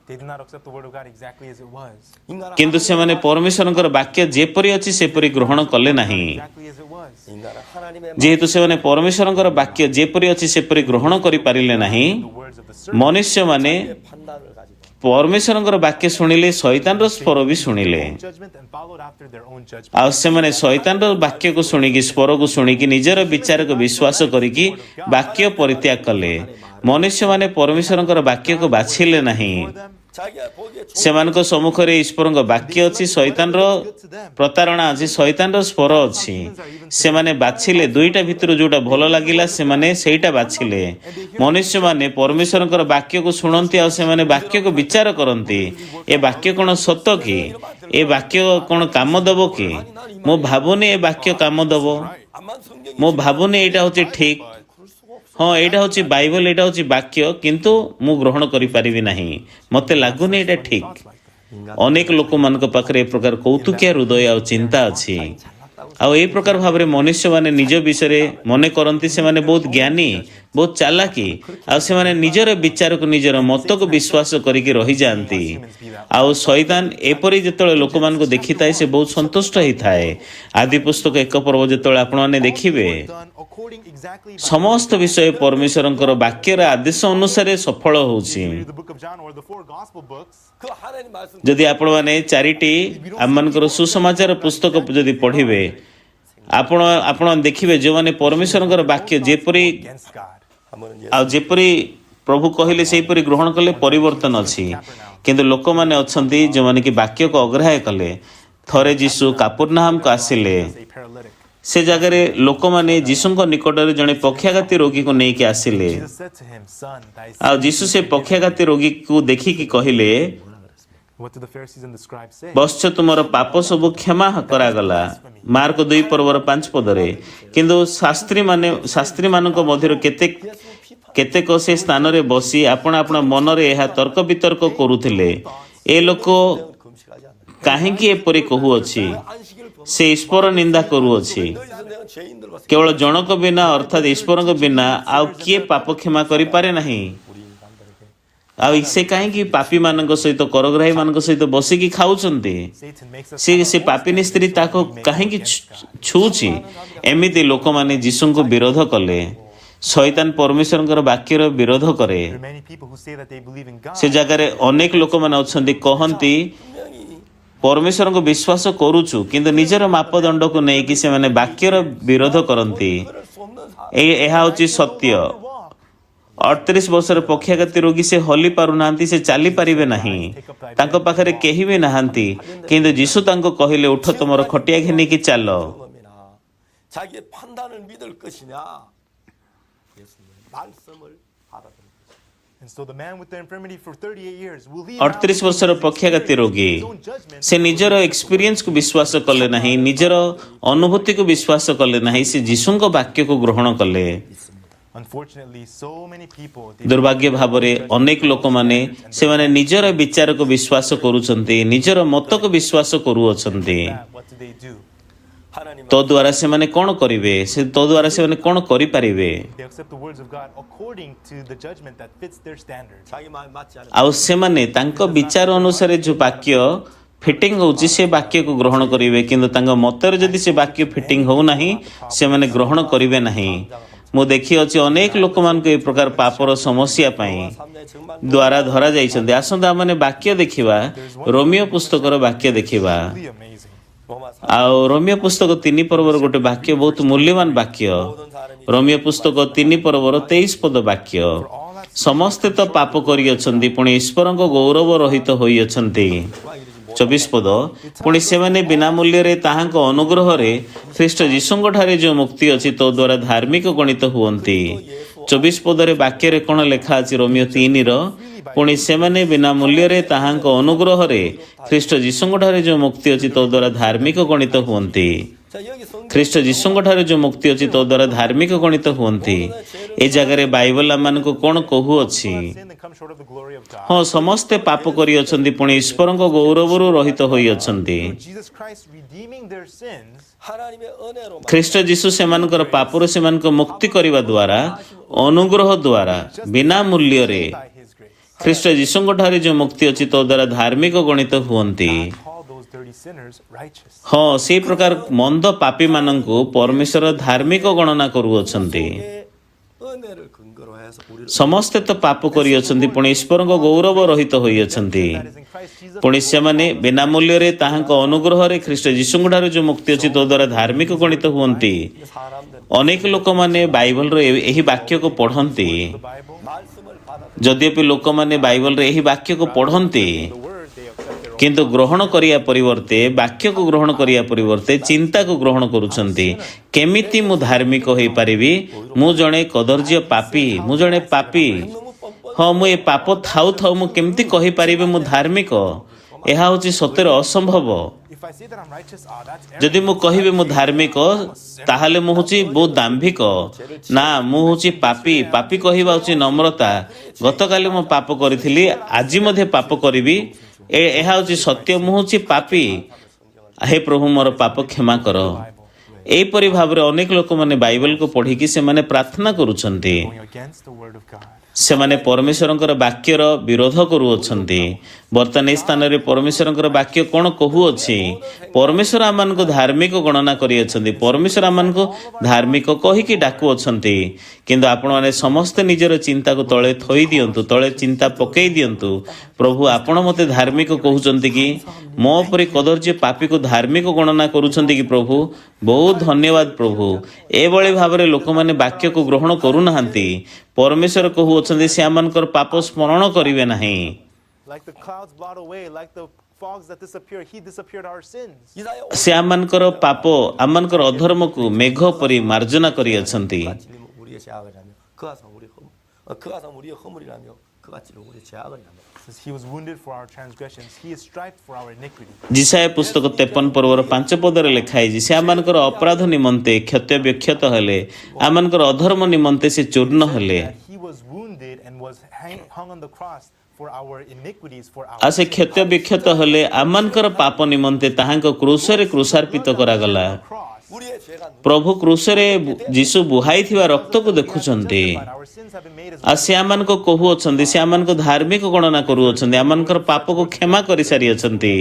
They did not accept the word of God exactly as it was. 인간은 କିନ୍ତୁ ସେମାନେ ପରମେଶ୍ୱରଙ୍କର ବାକ୍ୟ ଯେପରି ଅଛି ସେପରି ଗ୍ରହଣ କଲେ ନାହିଁ। Exactly as it was. 인간은 하나님의 ଯେହେତୁ ସେମାନେ ପରମେଶ୍ୱରଙ୍କର ବାକ୍ୟ ଯେପରି ଅଛି ସେପରି ଗ୍ରହଣ କରିପାରିଲେ ନାହିଁ, The words of the serpent. ମନୁଷ୍ୟମାନେ 판단을 가지고 ପରମେଶ୍ୱରଙ୍କର ବାକ୍ୟ ଶୁଣିଲେ, ଶୈତାନର ସ୍ୱର ବି ଶୁଣିଲେ। Judgment and followed after their own judgment. ଆଉ ସେମାନେ ଶୈତାନର ବାକ୍ୟକୁ ଶୁଣିକି, ସ୍ୱରକୁ ଶୁଣିକି, ନିଜର ବିଚାରକୁ ବିଶ୍ୱାସ କରିକି ବାକ୍ୟ ପରିତ୍ୟାଗ କଲେ। ମନୁଷ୍ୟମାନେ ପରମେଶ୍ୱରଙ୍କର ବାକ୍ୟକୁ ବାଛିଲେ ନାହିଁ। 자기가 보기에 ସେମାନଙ୍କ ସମ୍ମୁଖରେ ଈଶ୍ୱରଙ୍କ ବାକ୍ୟ ଅଛି, ଶୈତାନର ପ୍ରତାରଣା ଅଛି, ଶୈତାନର ସ୍ୱର ଅଛି। ସେମାନେ ବାଛିଲେ, ଦୁଇଟା ଭିତରୁ ଯୋଉଟା ଭଲ ଲାଗିଲା ସେମାନେ ସେଇଟା ବାଛିଲେ। ମନୁଷ୍ୟମାନେ ପରମେଶ୍ୱରଙ୍କର ବାକ୍ୟକୁ ଶୁଣନ୍ତି, ଆଉ ସେମାନେ ବାକ୍ୟକୁ ବିଚାର କରନ୍ତି। ଏ ବାକ୍ୟ କ'ଣ ସତ କି? ଏ ବାକ୍ୟ କ'ଣ କାମ ଦେବ କି? ମୁଁ ଭାବୁନି ଏ ବାକ୍ୟ କାମ ଦେବ। 암만 성경이 ମୁଁ ଭାବୁନି ଏଇଟା ହେଉଛି ଠିକ୍ 그럴 수가 없어. ହଁ ଏଇଟା ହେଉଛି ବାଇବଲ ଏଇଟା ହେଉଛି ବାକ୍ୟ କିନ୍ତୁ ମୁଁ ଗ୍ରହଣ କରିପାରିବି ନାହିଁ ମୋତେ ଲାଗୁନି ଏଇଟା ଠିକ୍ ଅନେକ ଲୋକମାନଙ୍କ ପାଖରେ ଏ ପ୍ରକାର କୌତୁକିଆ ହୃଦୟ ଆଉ ଚିନ୍ତା ଅଛି ଆଉ ଏହି ପ୍ରକାର ଭାବରେ ମନୁଷ୍ୟମାନେ ନିଜ ବିଷୟରେ ମନେ କରନ୍ତି ସେମାନେ ବହୁତ ଜ୍ଞାନୀ ବହୁତ ଚାଲାକି ଆଉ ସେମାନେ ନିଜର ବିଚାରକୁ ନିଜର ମତକୁ ବିଶ୍ୱାସ କରିକି ରହିଯାଆନ୍ତି ଆଉ ଶୈତାନ ଏପରି ଯେତେବେଳେ ଲୋକମାନଙ୍କୁ ଦେଖିଥାଏ ସେ ବହୁତ ସନ୍ତୁଷ୍ଟ ହେଇଥାଏ ଆଦି ପୁସ୍ତକ 1 ପର୍ବ ଯେତେବେଳେ ଆପଣମାନେ ଦେଖିବେ ସମସ୍ତ ବିଷୟ ପରମେଶ୍ୱରଙ୍କର ବାକ୍ୟର ଆଦେଶ ଅନୁସାରେ ସଫଳ ହେଉଛି 그 하나님 말씀 ଯଦି ଆପଣମାନେ ଚାରିଟି ଆମମାନଙ୍କର ସୁସମାଚାର ପୁସ୍ତକ ଯଦି ପଢ଼ିବେ ଆପଣ ଦେଖିବେ ଯେଉଁମାନେ ପରମେଶ୍ୱରଙ୍କର ବାକ୍ୟ ଯେପରି 한번은 ଆଉ ଯେପରି ପ୍ରଭୁ କହିଲେ ସେହିପରି ଗ୍ରହଣ କଲେ ପରିବର୍ତ୍ତନ ଅଛି କିନ୍ତୁ ଲୋକମାନେ ଅଛନ୍ତି ଯେଉଁମାନେ କି ବାକ୍ୟକୁ ଅଗ୍ରାହ୍ୟ କଲେ ଥରେ ଯୀଶୁ କାପୁର୍ନାହାମକୁ ଆସିଲେ ସେ ଜାଗାରେ ଲୋକମାନେ ଯୀଶୁଙ୍କ ନିକଟରେ ଜଣେ ପକ୍ଷାଘାତୀ ରୋଗୀକୁ ନେଇକି ଆସିଲେ ଆଉ ଯୀଶୁ ସେ ପକ୍ଷାଘାତୀ ରୋଗୀକୁ ଦେଖିକି କହିଲେ ବତ୍ସ ତୁମର ପାପ ସବୁ କ୍ଷମା କରାଗଲା ମାର୍କ 2 ପର୍ବର 5 ପଦରେ କିନ୍ତୁ ଶାସ୍ତ୍ରୀମାନଙ୍କ ମଧ୍ୟରୁ କେତେକ ସେ ସ୍ଥାନରେ ବସି ଆପଣ ମନରେ ଏହା ତର୍କ ବିତର୍କ କରୁଥିଲେ ଏ ଲୋକ 금식하지 않는다. କାହିଁକି ଏପରି କହୁଅଛି 안식일 범 ସେ ଈଶ୍ୱର ନିନ୍ଦା କରୁଅଛି 너희에서 내가 죄인들과 କେବଳ ଜଣକ ବିନା ଅର୍ଥାତ୍ ଈଶ୍ୱରଙ୍କ ବିନା ଆଉ କିଏ ପାପ କ୍ଷମା କରିପାରେ ନାହିଁ 우리 인간들에게 ଆଉ ସେ କାହିଁକି ପାପୀମାନଙ୍କ ସହିତ କରଗ୍ରାହୀମାନଙ୍କ ସହିତ ବସିକି ଖାଉଛନ୍ତି ସେ ପାପିନୀ ସ୍ତ୍ରୀ ତାକୁ କାହିଁକି ଛୁଉଛି ଏମିତି ଲୋକମାନେ ଯୀଶୁଙ୍କୁ ବିରୋଧ କଲେ ଶୈତାନ ପରମେଶ୍ୱରଙ୍କର ବାକ୍ୟର ବିରୋଧ କରେ ସେ ଜାଗାରେ ଅନେକ ଲୋକମାନେ ଅଛନ୍ତି କହନ୍ତି ପରମେଶ୍ୱରଙ୍କୁ ବିଶ୍ୱାସ କରୁଛୁ କିନ୍ତୁ ନିଜର ମାପଦଣ୍ଡକୁ ନେଇକି ସେମାନେ ବାକ୍ୟର ବିରୋଧ କରନ୍ତି ଏହା ହେଉଛି ସତ୍ୟ 38 ବର୍ଷର ପକ୍ଷାଘାତୀ ରୋଗୀ ସେ ହଲି ପାରୁନାହାନ୍ତି ସେ ଚାଲିପାରିବେ ନାହିଁ ତାଙ୍କ ପାଖରେ କେହି ବି ନାହାନ୍ତି କିନ୍ତୁ ଯୀଶୁ ତାଙ୍କୁ କହିଲେ ଉଠ ତୁମର ଖଟିଆ ଘେନିକି ଚାଲ 경험이나 자기의 판단을 믿을 것이냐 예수님 말씀을 받아들인 38 ବର୍ଷର ପକ୍ଷାଘାତୀ ରୋଗୀ ସେ ନିଜର ଏକ୍ସପିରିଏନ୍ସକୁ ବିଶ୍ୱାସ କଲେ ନାହିଁ ନିଜର ଅନୁଭୂତିକୁ ବିଶ୍ୱାସ କଲେ ନାହିଁ ସେ ଯୀଶୁଙ୍କ ବାକ୍ୟକୁ ଗ୍ରହଣ କଲେ ଦୁର୍ଭାଗ୍ୟ ଭାବରେ ଅନେକ ଲୋକମାନେ ସେମାନେ ନିଜର ବିଚାରକୁ ବିଶ୍ୱାସ କରୁଛନ୍ତି ନିଜର ମତକୁ ବିଶ୍ୱାସ କରୁଅଛନ୍ତି 하나님 ତୋ ଦ୍ୱାରା ସେମାନେ କ'ଣ କରିବେ ତୋ ଦ୍ୱାରା ସେମାନେ କ'ଣ କରିପାରିବେ 자기 마음 맞지 않으면 ଆଉ ସେମାନେ ତାଙ୍କ ବିଚାର ଅନୁସାରେ ଯେଉଁ ବାକ୍ୟ ଫିଟିଂ ହେଉଛି ସେ ବାକ୍ୟକୁ ଗ୍ରହଣ କରିବେ କିନ୍ତୁ ତାଙ୍କ ମତରେ ଯଦି ସେ ବାକ୍ୟ ଫିଟିଂ ହେଉନାହିଁ ସେମାନେ ଗ୍ରହଣ କରିବେ ନାହିଁ ମୁଁ ଦେଖିଅଛି ଅନେକ ଲୋକମାନଙ୍କୁ ଏ ପ୍ରକାର ପାପର ସମସ୍ୟା ପାଇଁ 삶의 정말 ଦ୍ୱାରା ଧରାଯାଇଛନ୍ତି ଆସନ୍ତୁ ଆମମାନେ ବାକ୍ୟ ଦେଖିବା ରୋମିଓ ପୁସ୍ତକର ବାକ୍ୟ ଦେଖିବା 로마 ଆଉ ରୋମିଓ ପୁସ୍ତକ 3 ପର୍ବର ଗୋଟେ ବାକ୍ୟ ବହୁତ ମୂଲ୍ୟବାନ ବାକ୍ୟ ରୋମିଓ ପୁସ୍ତକ 3 ପର୍ବର 23 ପଦ ବାକ୍ୟ ସମସ୍ତେ ତ ପାପ କରିଅଛନ୍ତି ପୁଣି ଈଶ୍ୱରଙ୍କ ଗୌରବ ରହିତ ହୋଇଅଛନ୍ତି 24 ପଦ ପୁଣି ସେମାନେ ବିନା ମୂଲ୍ୟରେ ତାହାଙ୍କ ଅନୁଗ୍ରହରେ ଖ୍ରୀଷ୍ଟ ଯୀଶୁଙ୍କଠାରେ ଯେଉଁ ମୁକ୍ତି ଅଛି ତୋ ଦ୍ୱାରା ଧାର୍ମିକ ଗଣିତ ହୁଅନ୍ତି 24 ପଦରେ ବାକ୍ୟରେ କ'ଣ ଲେଖା ଅଛି ରୋମିଓ 3ର ପୁଣି ସେମାନେ ବିନା ମୂଲ୍ୟରେ ତାହାଙ୍କ ଅନୁଗ୍ରହରେ ଖ୍ରୀଷ୍ଟ ଯୀଶୁଙ୍କଠାରେ ଯେଉଁ ମୁକ୍ତି ଅଛି ତୋ ଦ୍ୱାରା ଧାର୍ମିକ ଗଣିତ ହୁଅନ୍ତି 자 여기 성경 ଖ୍ରୀଷ୍ଟ ଯୀଶୁଙ୍କଠାରେ ଯେଉଁ ମୁକ୍ତି ଅଛି ତୋ ଦ୍ୱାରା ଧାର୍ମିକ ଗଣିତ ହୁଅନ୍ତି ଏ ଜାଗାରେ ବାଇବଲ ଆମମାନଙ୍କୁ କ'ଣ କହୁଅଛି ହଁ ସମସ୍ତେ ପାପ କରିଅଛନ୍ତି ପୁଣି ଈଶ୍ୱରଙ୍କ ଗୌରବରୁ ରହିତ ହୋଇଅଛନ୍ତି 하나님의 은혜로 ଖ୍ରୀଷ୍ଟ ଯୀଶୁ ସେମାନଙ୍କର ପାପରୁ ସେମାନଙ୍କୁ ମୁକ୍ତି କରିବା ଦ୍ୱାରା ଅନୁଗ୍ରହ ଦ୍ୱାରା ବିନା ମୂଲ୍ୟରେ ଖ୍ରୀଷ୍ଟ ଯୀଶୁଙ୍କଠାରେ ଯେଉଁ ମୁକ୍ତି ଅଛି ତୋ ଦ୍ୱାରା ଧାର୍ମିକ ଗଣିତ ହୁଅନ୍ତି ହଁ ସେଇ ପ୍ରକାର ମନ୍ଦ ପାପୀମାନଙ୍କୁ ପରମେଶ୍ୱର ଧାର୍ମିକ ଗଣନା କରୁଅଛନ୍ତି 은혜를 근거로 해서 우리를 ସମସ୍ତେ ତ ପାପ କରିଅଛନ୍ତି ପୁଣି ଈଶ୍ୱରଙ୍କ ଗୌରବ ରହିତ ହୋଇଅଛନ୍ତି ପୁଣି ସେମାନେ ବିନା ମୂଲ୍ୟରେ ତାହାଙ୍କ ଅନୁଗ୍ରହରେ ଖ୍ରୀଷ୍ଟ ଯୀଶୁଙ୍କଠାରୁ ଯେଉଁ ମୁକ୍ତି ଅଛି ତୋ ଦ୍ୱାରା ଧାର୍ମିକ ଗଣିତ ହୁଅନ୍ତି 사람들 ଅନେକ ଲୋକମାନେ ବାଇବଲର ଏହି ବାକ୍ୟକୁ ପଢ଼ନ୍ତି 말씀을 받아 ଯଦ୍ୟପି ଲୋକମାନେ ବାଇବଲର ଏହି ବାକ୍ୟକୁ ପଢ଼ନ୍ତି କିନ୍ତୁ ଗ୍ରହଣ କରିବା ପରିବର୍ତ୍ତେ ବାକ୍ୟକୁ ଗ୍ରହଣ କରିବା ପରିବର୍ତ୍ତେ ଚିନ୍ତାକୁ ଗ୍ରହଣ କରୁଛନ୍ତି କେମିତି ମୁଁ ଧାର୍ମିକ ହୋଇପାରିବି ମୁଁ ଜଣେ କଦର୍ଯ୍ୟ ପାପୀ ମୁଁ ଜଣେ ପାପୀ ହଁ ମୁଁ ଏ ପାପ ଥାଉ ଥାଉ ମୁଁ କେମିତି କହିପାରିବି ମୁଁ ଧାର୍ମିକ ଏହା ହେଉଛି ସତରେ ଅସମ୍ଭବ। If I say that I'm righteous, that's ଯଦି ମୁଁ କହିବି ମୁଁ ଧାର୍ମିକ ତାହେଲେ ମୁଁ ହେଉଛି ବହୁତ ଦାମ୍ଭିକ। ନା, ମୁଁ ହେଉଛି ପାପୀ। ପାପୀ କହିବା ହେଉଛି ନମ୍ରତା। ଗତକାଲି ମୁଁ ପାପ କରିଥିଲି, ଆଜି ମଧ୍ୟ ପାପ କରିବି, ଏହା ହେଉଛି ସତ୍ୟ। ମୁଁ ହେଉଛି ପାପୀ। ହେ ପ୍ରଭୁ, ମୋର ପାପ କ୍ଷମା କର। ଏହିପରି ଭାବରେ ଅନେକ ଲୋକମାନେ ବାଇବେଲକୁ ପଢ଼ିକି ସେମାନେ ପ୍ରାର୍ଥନା କରୁଛନ୍ତି। going against the word of God. ସେମାନେ ପରମେଶ୍ୱରଙ୍କର ବାକ୍ୟର ବିରୋଧ କରୁଅଛନ୍ତି। ବର୍ତ୍ତମାନ ଏହି ସ୍ଥାନରେ ପରମେଶ୍ୱରଙ୍କର ବାକ୍ୟ କ'ଣ କହୁଅଛି? ପରମେଶ୍ୱର ଆମମାନଙ୍କୁ ଧାର୍ମିକ ଗଣନା କରିଅଛନ୍ତି। ପରମେଶ୍ୱର ଆମମାନଙ୍କୁ ଧାର୍ମିକ କହିକି ଡାକୁଅଛନ୍ତି। କିନ୍ତୁ ଆପଣମାନେ ସମସ୍ତେ ନିଜର ଚିନ୍ତାକୁ ତଳେ ଥୋଇ ଦିଅନ୍ତୁ, ତଳେ ଚିନ୍ତା ପକାଇ ଦିଅନ୍ତୁ। ପ୍ରଭୁ, ଆପଣ ମୋତେ ଧାର୍ମିକ କହୁଛନ୍ତି କି? ମୋ ପରି କଦର୍ଯ୍ୟ ପାପୀକୁ ଧାର୍ମିକ ଗଣନା କରୁଛନ୍ତି କି ପ୍ରଭୁ? ବହୁତ ଧନ୍ୟବାଦ ପ୍ରଭୁ। ଏଭଳି ଭାବରେ ଲୋକମାନେ ବାକ୍ୟକୁ ଗ୍ରହଣ କରୁନାହାନ୍ତି। ପରମେଶ୍ୱର କହୁଅଛନ୍ତି ସେ ଆମମାନଙ୍କର ପାପ ସ୍ମରଣ କରିବେ ନାହିଁ। Like the clouds blot away, like the fogs that disappear, he disappeared our sins. ସେ ଆମମାନଙ୍କର ପାପ, ଆମମାନଙ୍କର ଅଧର୍ମକୁ ମେଘ ପରି ମାର୍ଜନା କରିଅଛନ୍ତି। 우리의 죄악을 하며 그가 산 우리의 허물이라며 그가 찌른 우리의 죄악을 하며 Says he was wounded for our transgressions, he is striped for our iniquity. ଯିଶାୟା ପୁସ୍ତକ 53 ପର୍ବର 5 ପଦରେ ଲେଖା ହେଇଛି, ସେ ଆମମାନଙ୍କର ଅପରାଧ ନିମନ୍ତେ କ୍ଷତ ବିକ୍ଷତ ହେଲେ, ଆମମାନଙ୍କର ଅଧର୍ମ ନିମନ୍ତେ ସେ ଚୂର୍ଣ୍ଣ ହେଲେ। That he was wounded and was hung on the cross for our iniquities, for ଆଉ our ସେ କ୍ଷତ ବିକ୍ଷତ ହେଲେ ଆମମାନଙ୍କର ପାପ ନିମନ୍ତେ ତାହାଙ୍କ କ୍ରୁଶରେ କ୍ରୁଶାର୍ପିତ କରାଗଲା। cross. 우리의 죄가 ପ୍ରଭୁ କ୍ରୁଶରେ ଯୀଶୁ ବୁହାଇଥିବା ରକ୍ତକୁ ଦେଖୁଛନ୍ତି। But our sins have been made as ଆଉ ସେ ଆମମାନଙ୍କୁ କହୁଅଛନ୍ତି, ସେ ଆମମାନଙ୍କୁ ଧାର୍ମିକ ଗଣନା କରୁଅଛନ୍ତି, ଆମମାନଙ୍କର ପାପକୁ କ୍ଷମା କରିସାରିଅଛନ୍ତି।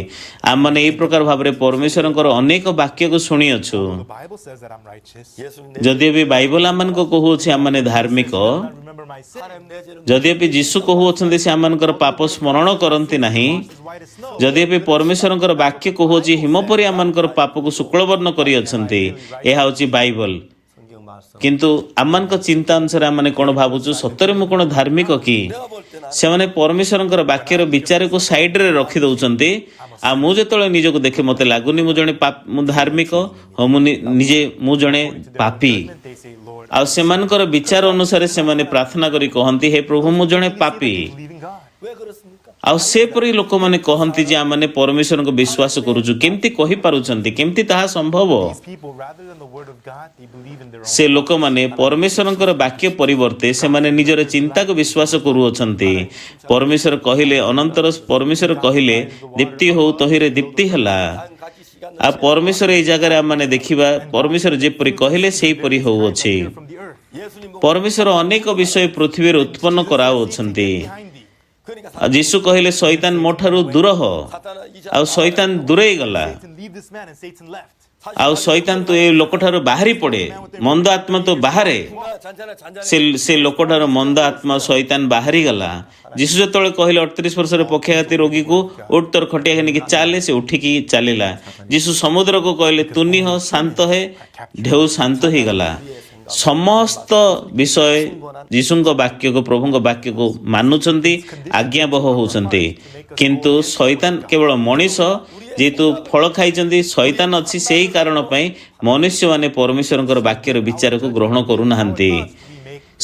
ଆମମାନେ ଏହି ପ୍ରକାର ଭାବରେ ପରମେଶ୍ୱରଙ୍କର ଅନେକ ବାକ୍ୟକୁ ଶୁଣିଅଛୁ। the Bible says that I'm righteous. 예수님 ଯଦିଓ ବି ବାଇବଲ ଆମମାନଙ୍କୁ କହୁଅଛି ଆମମାନେ ଧାର୍ମିକ, I remember my sin. 하나님 내 죄를 ଯଦିଓ ବି ଯୀଶୁ କହୁଅଛନ୍ତି ସେ ଆମମାନଙ୍କର ପାପ ସ୍ମରଣ କରନ୍ତି ନାହିଁ, As white as snow. ଯଦିଓ ବି ପରମେଶ୍ୱରଙ୍କର ବାକ୍ୟ କହୁଅଛି ହିମ ପରି ଆମମାନଙ୍କର ପାପକୁ ଶୁକ୍ଳବର୍ଣ୍ଣ କରିଅଛନ୍ତି, ଏହା ହେଉଛି ବାଇବଲ। 성경 말씀 କିନ୍ତୁ ଆମମାନଙ୍କ ଚିନ୍ତା ଅନୁସାରେ ଆମେ କ'ଣ ଭାବୁଛୁ? ସତରେ ମୁଁ କ'ଣ ଧାର୍ମିକ କି? ସେମାନେ ପରମେଶ୍ୱରଙ୍କର ବାକ୍ୟର ବିଚାରକୁ ସାଇଡରେ ରଖିଦେଉଛନ୍ତି। ଆଉ ମୁଁ ଯେତେବେଳେ ନିଜକୁ ଦେଖେ ମୋତେ ଲାଗୁନି ମୁଁ ଧାର୍ମିକ, ହଁ ମୁଁ ଜଣେ ପାପୀ। They say, Lord, ଆଉ ସେମାନଙ୍କର ବିଚାର ଅନୁସାରେ ସେମାନେ ପ୍ରାର୍ଥନା କରି କହନ୍ତି, ହେ ପ୍ରଭୁ ମୁଁ ଜଣେ ପାପୀ। believe in God. 왜 그렇습니까? ଆଉ ସେପରି ଲୋକମାନେ କହନ୍ତି ଯେ ଆମମାନେ ପରମେଶ୍ୱରଙ୍କୁ ବିଶ୍ୱାସ କରୁଛୁ। କେମିତି କହିପାରୁଛନ୍ତି? କେମିତି ତାହା ସମ୍ଭବ? These people, rather than the word of God, they believe in their own. ସେ ଲୋକମାନେ ପରମେଶ୍ୱରଙ୍କର ବାକ୍ୟ ପରିବର୍ତ୍ତେ ସେମାନେ ନିଜର ଚିନ୍ତାକୁ ବିଶ୍ୱାସ କରୁଅଛନ୍ତି। ପରମେଶ୍ୱର କହିଲେ ଦୀପ୍ତି ହଉ, ତହିଁରେ ଦୀପ୍ତି ହେଲା। 같이 시간 ଆଉ ପରମେଶ୍ୱର ଏଇ ଜାଗାରେ ଆମମାନେ ଦେଖିବା, ପରମେଶ୍ୱର ଯେପରି କହିଲେ ସେହିପରି ହେଉଅଛି। From the earth. 예수님 ପରମେଶ୍ୱର ଅନେକ ବିଷୟ ପୃଥିବୀରେ ଉତ୍ପନ୍ନ କରାଉଅଛନ୍ତି। Behind thee. 그러니까 ଆଉ ଯୀଶୁ କହିଲେ ଶୈତାନ ମୋ ଠାରୁ ଦୂର ହ। 사탄은 이 ଆଉ ଶୈତାନ ଦୂରେଇ ଗଲା। Satan leave this man and Satan left. ଆଉ ଶୈତାନ ତ ଏ ଲୋକଠାରୁ ବାହାରି ପଡ଼େ, ମନ୍ଦ ଆତ୍ମା ତ ବାହାରେ। 잔잔해 ସେ ଲୋକଠାରୁ ମନ୍ଦ ଆତ୍ମା ଶୈତାନ ବାହାରିଗଲା। ଯୀଶୁ ଯେତେବେଳେ କହିଲେ 38 ବର୍ଷର ପକ୍ଷାଘାତୀ ରୋଗୀକୁ ଉଠ ତୋର ଖଟିଆ ଘେନିକି ଚାଲେ, ସେ ଉଠିକି ଚାଲିଲା। ଯୀଶୁ ସମୁଦ୍ରକୁ କହିଲେ ତୁନି ହ, ଶାନ୍ତ ହେ, ଢେଉ ଶାନ୍ତ ହେଇଗଲା। ସମସ୍ତ ବିଷୟ ଯୀଶୁଙ୍କ ବାକ୍ୟକୁ, ପ୍ରଭୁଙ୍କ ବାକ୍ୟକୁ ମାନୁଛନ୍ତି, ଆଜ୍ଞାବହ ହେଉଛନ୍ତି। କିନ୍ତୁ ଶୈତାନ କେବଳ ମଣିଷ ଯେହେତୁ ଫଳ ଖାଇଛନ୍ତି, ଶୈତାନ ଅଛି, ସେହି କାରଣ ପାଇଁ ମନୁଷ୍ୟମାନେ ପରମେଶ୍ୱରଙ୍କର ବାକ୍ୟର ବିଚାରକୁ ଗ୍ରହଣ କରୁନାହାନ୍ତି।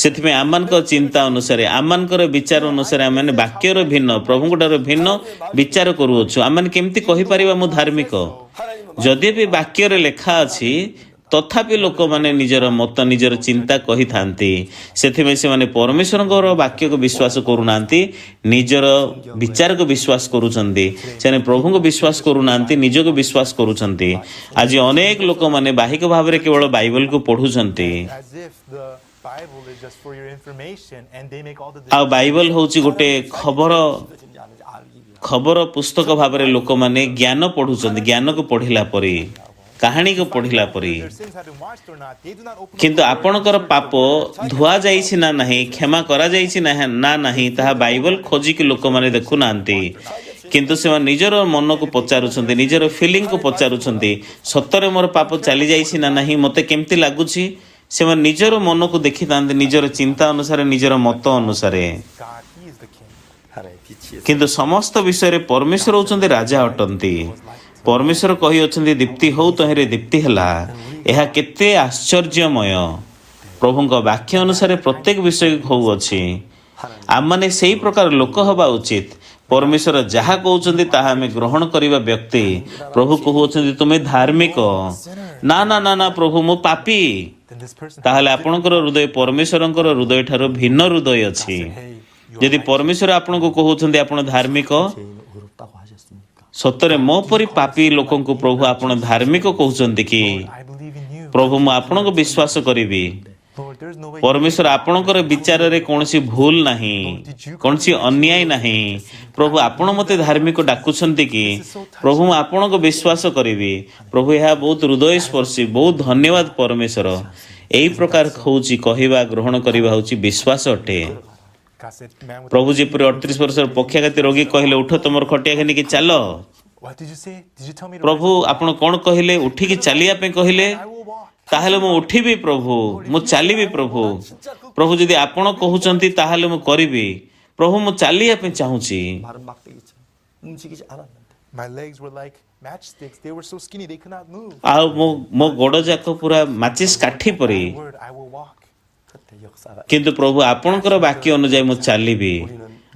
ସେଥିପାଇଁ ଆମମାନଙ୍କ ଚିନ୍ତା ଅନୁସାରେ, ଆମମାନଙ୍କର ବିଚାର ଅନୁସାରେ ଆମମାନେ ବାକ୍ୟର ଭିନ୍ନ, ପ୍ରଭୁଙ୍କ ଠାରୁ ଭିନ୍ନ ବିଚାର କରୁଅଛୁ। ଆମମାନେ କେମିତି କହିପାରିବା ମୁଁ ଧାର୍ମିକ? ଯଦି ବି ବାକ୍ୟରେ ଲେଖା ଅଛି, ତଥାପି ଲୋକମାନେ ନିଜର ମତ, ନିଜର ଚିନ୍ତା କହିଥାନ୍ତି। ସେଥିପାଇଁ ସେମାନେ ପରମେଶ୍ୱରଙ୍କର ବାକ୍ୟକୁ ବିଶ୍ୱାସ କରୁନାହାନ୍ତି, ନିଜର ବିଚାରକୁ ବିଶ୍ୱାସ କରୁଛନ୍ତି। ସେମାନେ ପ୍ରଭୁଙ୍କୁ ବିଶ୍ୱାସ କରୁନାହାନ୍ତି, ନିଜକୁ ବିଶ୍ୱାସ କରୁଛନ୍ତି। ଆଜି ଅନେକ ଲୋକମାନେ ବାହିକ ଭାବରେ କେବଳ ବାଇବଲକୁ ପଢ଼ୁଛନ୍ତି। As if the Bible is just for your information and they make all the ଆଉ ବାଇବଲ ହେଉଛି ଗୋଟେ ଖବର ପୁସ୍ତକ ଭାବରେ ଲୋକମାନେ ଜ୍ଞାନ ପଢ଼ୁଛନ୍ତି, ଜ୍ଞାନକୁ ପଢ଼ିଲା ପରି, କାହାଣୀକୁ ପଢ଼ିଲା ପରି। their sins have been washed or not. They do not open କିନ୍ତୁ ଆପଣଙ୍କର ପାପ ଧୁଆଯାଇଛି ନା ନାହିଁ, କ୍ଷମା କରାଯାଇଛି ନା ନାହିଁ, ତାହା ବାଇବଲ ଖୋଜିକି ଲୋକମାନେ ଦେଖୁନାହାନ୍ତି। କିନ୍ତୁ ସେମାନେ ନିଜର ମନକୁ ପଚାରୁଛନ୍ତି, ନିଜର ଫିଲିଂକୁ ପଚାରୁଛନ୍ତି, ସତରେ ମୋର ପାପ ଚାଲିଯାଇଛି ନା ନାହିଁ, ମୋତେ କେମିତି ଲାଗୁଛି? ସେମାନେ ନିଜର ମନକୁ ଦେଖିଥାନ୍ତି, ନିଜର ଚିନ୍ତା ଅନୁସାରେ, ନିଜର ମତ ଅନୁସାରେ। God, he is the king. 하나의 빛이 କିନ୍ତୁ ସମସ୍ତ ବିଷୟରେ ପରମେଶ୍ୱର ହେଉଛନ୍ତି ରାଜା ଅଟନ୍ତି। ପରମେଶ୍ୱର କହିଅଛନ୍ତି ଦୀପ୍ତି ହଉ, ତହିଁରେ ଦୀପ୍ତି ହେଲା। ଏହା କେତେ ଆଶ୍ଚର୍ଯ୍ୟମୟ! ପ୍ରଭୁଙ୍କ ବାକ୍ୟ ଅନୁସାରେ ପ୍ରତ୍ୟେକ ବିଷୟ ହେଉଅଛି। ଆମମାନେ ସେହି ପ୍ରକାର ଲୋକ ହେବା ଉଚିତ। परमेश्वर ଯାହା କହୁଛନ୍ତି ତାହା ଆମେ ଗ୍ରହଣ କରିବା ବ୍ୟକ୍ତି ପ୍ରଭୁ କହୁଛନ୍ତି ତୁମେ ଧାର୍ମିକ ନା ନା ନା ନା ପ୍ରଭୁ ମୁଁ ପାପୀ then this person ତାହେଲେ ଆପଣଙ୍କର ହୃଦୟ ପରମେଶ୍ୱରଙ୍କର ହୃଦୟ ଠାରୁ ଭିନ୍ନ ହୃଦୟ ଅଛି ଯଦି ପରମେଶ୍ୱର ଆପଣଙ୍କୁ କହୁଛନ୍ତି ଆପଣ ଧାର୍ମିକ 죄인은 의롭다고 하셨습니까? ସତରେ ମୋ ପରି ପାପୀ ଲୋକଙ୍କୁ ପ୍ରଭୁ ଆପଣ ଧାର୍ମିକ କହୁଛନ୍ତି କି I believe in you. ପ୍ରଭୁ ମୁଁ ଆପଣଙ୍କୁ ବିଶ୍ୱାସ କରିବି Lord, there's no way ପରମେଶ୍ୱର ଆପଣଙ୍କର ବିଚାରରେ କୌଣସି ଭୁଲ ନାହିଁ କୌଣସି ଅନ୍ୟାୟ ନାହିଁ ପ୍ରଭୁ ଆପଣ ମୋତେ ଧାର୍ମିକ ଡାକୁଛନ୍ତି କି ପ୍ରଭୁ ମୁଁ ଆପଣଙ୍କୁ ବିଶ୍ୱାସ କରିବି ପ୍ରଭୁ ଏହା ବହୁତ ହୃଦୟସ୍ପର୍ଶୀ ବହୁତ ଧନ୍ୟବାଦ ପରମେଶ୍ୱର ଏହି ପ୍ରକାର ହେଉଛି କହିବା ଗ୍ରହଣ କରିବା ହେଉଛି ବିଶ୍ୱାସ ଅଟେ God said, man with ପ୍ରଭୁ ଯେପରି 38 ବର୍ଷର ପକ୍ଷାଘାତୀ ରୋଗୀ କହିଲେ ଉଠ ତମର ଖଟିଆ ଘେନିକି ଚାଲ what did you say? Did you tell me to ପ୍ରଭୁ ଆପଣ କ'ଣ କହିଲେ ଉଠିକି ଚାଲିବା ପାଇଁ କହିଲେ I will walk. ତାହେଲେ ମୁଁ ଉଠିବି ପ୍ରଭୁ ମୁଁ ଚାଲିବି ପ୍ରଭୁ ପ୍ରଭୁ ଯଦି ଆପଣ କହୁଛନ୍ତି ତାହେଲେ ମୁଁ କରିବି ପ୍ରଭୁ ମୁଁ ଚାଲିବା ପାଇଁ ଚାହୁଁଛି 마른 막대기처럼 움직이지 않았는데 My legs were like matchsticks. They were so skinny they could not move. ଆଉ ମୋ ଗୋଡ଼ ଯାକ ପୁରା ମାଚିସ୍ କାଠି ପରି Word, I will walk. 그때 역사가 କିନ୍ତୁ ପ୍ରଭୁ ଆପଣଙ୍କର ବାକ୍ୟ ଅନୁଯାୟୀ ମୁଁ ଚାଲିବି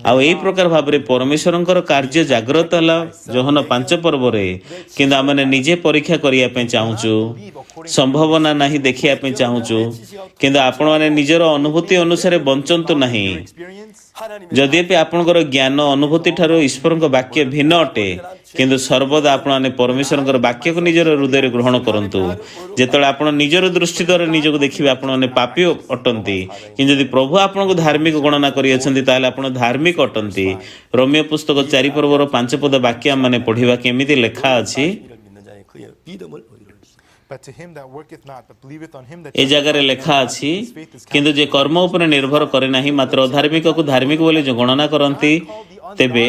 ଆଉ ଏହି ପ୍ରକାର ଭାବରେ ପରମେଶ୍ୱରଙ୍କର କାର୍ଯ୍ୟ ଜାଗ୍ରତ ହେଲା ଯୋହନ 5 ପର୍ବରେ କିନ୍ତୁ ଆମେ ନିଜେ ପରୀକ୍ଷା କରିବା ପାଇଁ ଚାହୁଁଛୁ ସମ୍ଭାବନା ନାହିଁ ଦେଖିବା ପାଇଁ ଚାହୁଁଛୁ କିନ୍ତୁ ଆପଣମାନେ ନିଜର ଅନୁଭୂତି ଅନୁସାରେ ବଞ୍ଚନ୍ତୁ ନାହିଁ Experience. ଯଦ୍ୟପି ଆପଣଙ୍କର ଜ୍ଞାନ ଅନୁଭୂତି ଠାରୁ ଈଶ୍ୱରଙ୍କ ବାକ୍ୟ ଭିନ୍ନ ଅଟେ କିନ୍ତୁ ସର୍ବଦା ଆପଣମାନେ ପରମେଶ୍ୱରଙ୍କର ବାକ୍ୟକୁ ନିଜର ହୃଦୟରେ ଗ୍ରହଣ କରନ୍ତୁ ଯେତେବେଳେ ଆପଣ ନିଜର ଦୃଷ୍ଟି ଦ୍ୱାରା ନିଜକୁ ଦେଖିବେ ଆପଣମାନେ ପାପୀ ଅଟନ୍ତି କିନ୍ତୁ ଯଦି ପ୍ରଭୁ ଆପଣଙ୍କୁ ଧାର୍ମିକ ଗଣନା କରିଅଛନ୍ତି ତାହେଲେ ଆପଣ ଧାର୍ମିକ ଅଟନ୍ତି ରୋମିଓ ପୁସ୍ତକ 4 ପର୍ବର 5 ପଦ ବାକ୍ୟ ଆମମାନେ ପଢ଼ିବା କେମିତି ଲେଖା ଅଛି 이를 믿는 자의 그의 믿음을 의로울지 But to him that worketh not, but believeth on him that ଏ ଜାଗାରେ ଲେଖା ଅଛି କିନ୍ତୁ ଯେ କର୍ମ ଉପରେ ନିର୍ଭର କରେ ନାହିଁ ମାତ୍ର ଅଧାର୍ମିକକୁ ଧାର୍ମିକ ବୋଲି ଯେଉଁ ଗଣନା କରନ୍ତି ତେବେ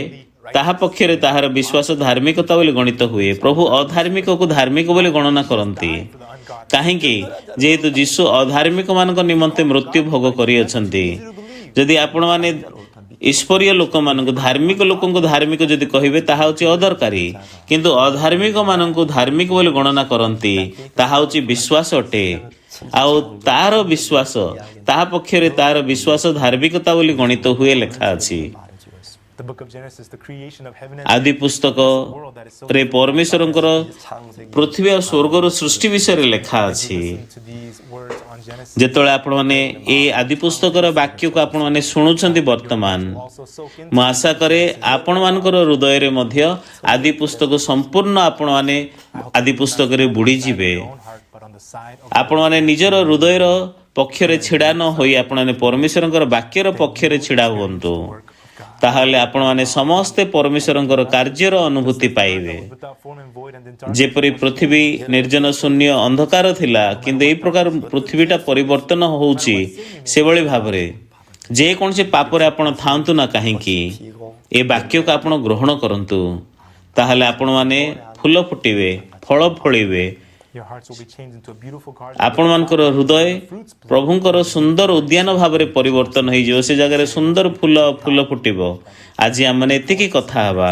ତାହା ପକ୍ଷରେ ତାହାର ବିଶ୍ୱାସ ଧାର୍ମିକତା ବୋଲି ଗଣିତ ହୁଏ ପ୍ରଭୁ ଅଧାର୍ମିକକୁ ଧାର୍ମିକ ବୋଲି ଗଣନା କରନ୍ତି କାହିଁକି ଯେହେତୁ ଯୀଶୁ ଅଧାର୍ମିକମାନଙ୍କ ନିମନ୍ତେ ମୃତ୍ୟୁ ଭୋଗ କରିଅଛନ୍ତି ଯଦି ଆପଣମାନେ ଈଶ୍ୱରୀୟ ଲୋକମାନଙ୍କୁ ଧାର୍ମିକ ଲୋକଙ୍କୁ ଧାର୍ମିକ ଯଦି କହିବେ ତାହା ହେଉଛି ଅଦରକାରୀ କିନ୍ତୁ ଅଧାର୍ମିକମାନଙ୍କୁ ଧାର୍ମିକ ବୋଲି ଗଣନା କରନ୍ତି ତାହା ହେଉଛି ବିଶ୍ୱାସ ଅଟେ ଆଉ ତାହାର ବିଶ୍ୱାସ ତାହା ପକ୍ଷରେ ତାହାର ବିଶ୍ୱାସ ଧାର୍ମିକତା ବୋଲି ଗଣିତ ହୁଏ ଲେଖା ଅଛି 말해주고 있습니다. the book of Genesis, the creation of heaven and ଆଦି ପୁସ୍ତକରେ ପରମେଶ୍ୱରଙ୍କର 창세기 ପୃଥିବୀ ଆଉ ସ୍ୱର୍ଗର ସୃଷ୍ଟି ବିଷୟରେ ଲେଖା ଅଛି listen to these words on Genesis. ଯେତେବେଳେ ଆପଣମାନେ ଏହି ଆଦି ପୁସ୍ତକର ବାକ୍ୟକୁ ଆପଣମାନେ ଶୁଣୁଛନ୍ତି ବର୍ତ୍ତମାନ Also soak in ମୁଁ ଆଶା କରେ ଆପଣମାନଙ୍କର ହୃଦୟରେ ମଧ୍ୟ ଆଦି ପୁସ୍ତକ ସମ୍ପୂର୍ଣ୍ଣ ଆପଣମାନେ ଆଦି ପୁସ୍ତକରେ ବୁଡ଼ିଯିବେ your own heart, but on the side of ଆପଣମାନେ ନିଜର ହୃଦୟର ପକ୍ଷରେ ଛିଡ଼ା ନ ହୋଇ ଆପଣମାନେ ପରମେଶ୍ୱରଙ୍କର ବାକ୍ୟର ପକ୍ଷରେ ଛିଡ଼ା ହୁଅନ୍ତୁ ତାହେଲେ ଆପଣମାନେ ସମସ୍ତେ ପରମେଶ୍ୱରଙ୍କର କାର୍ଯ୍ୟର ଅନୁଭୂତି ପାଇବେ without form and void and in darkness. ଯେପରି ପୃଥିବୀ ନିର୍ଜନ ଶୂନ୍ୟ ଅନ୍ଧକାର ଥିଲା କିନ୍ତୁ ଏହି ପ୍ରକାର ପୃଥିବୀଟା ପରିବର୍ତ୍ତନ ହେଉଛି ସେଭଳି ଭାବରେ ଯେକୌଣସି ପାପରେ ଆପଣ ଥାଆନ୍ତୁ ନା କାହିଁକି ଏ ବାକ୍ୟକୁ ଆପଣ ଗ୍ରହଣ କରନ୍ତୁ ତାହେଲେ ଆପଣମାନେ ଫୁଲ ଫୁଟିବେ ଫଳ ଫଳିବେ Your hearts will be changed into a beautiful garden. ଆପଣମାନଙ୍କର ହୃଦୟ ପ୍ରଭୁଙ୍କର ସୁନ୍ଦର ଉଦ୍ୟାନ ଭାବରେ ପରିବର୍ତ୍ତନ ହେଇଯିବ ସେ ଜାଗାରେ ସୁନ୍ଦର ଫୁଲ ଫୁଟିବ ଆଜି ଆମମାନେ ଏତିକି କଥା ହେବା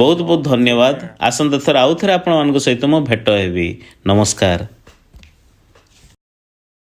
ବହୁତ ବହୁତ ଧନ୍ୟବାଦ ଆସନ୍ତା ଥର ଆଉ ଥରେ ଆପଣମାନଙ୍କ ସହିତ ମୁଁ ଭେଟ ହେବି ନମସ୍କାର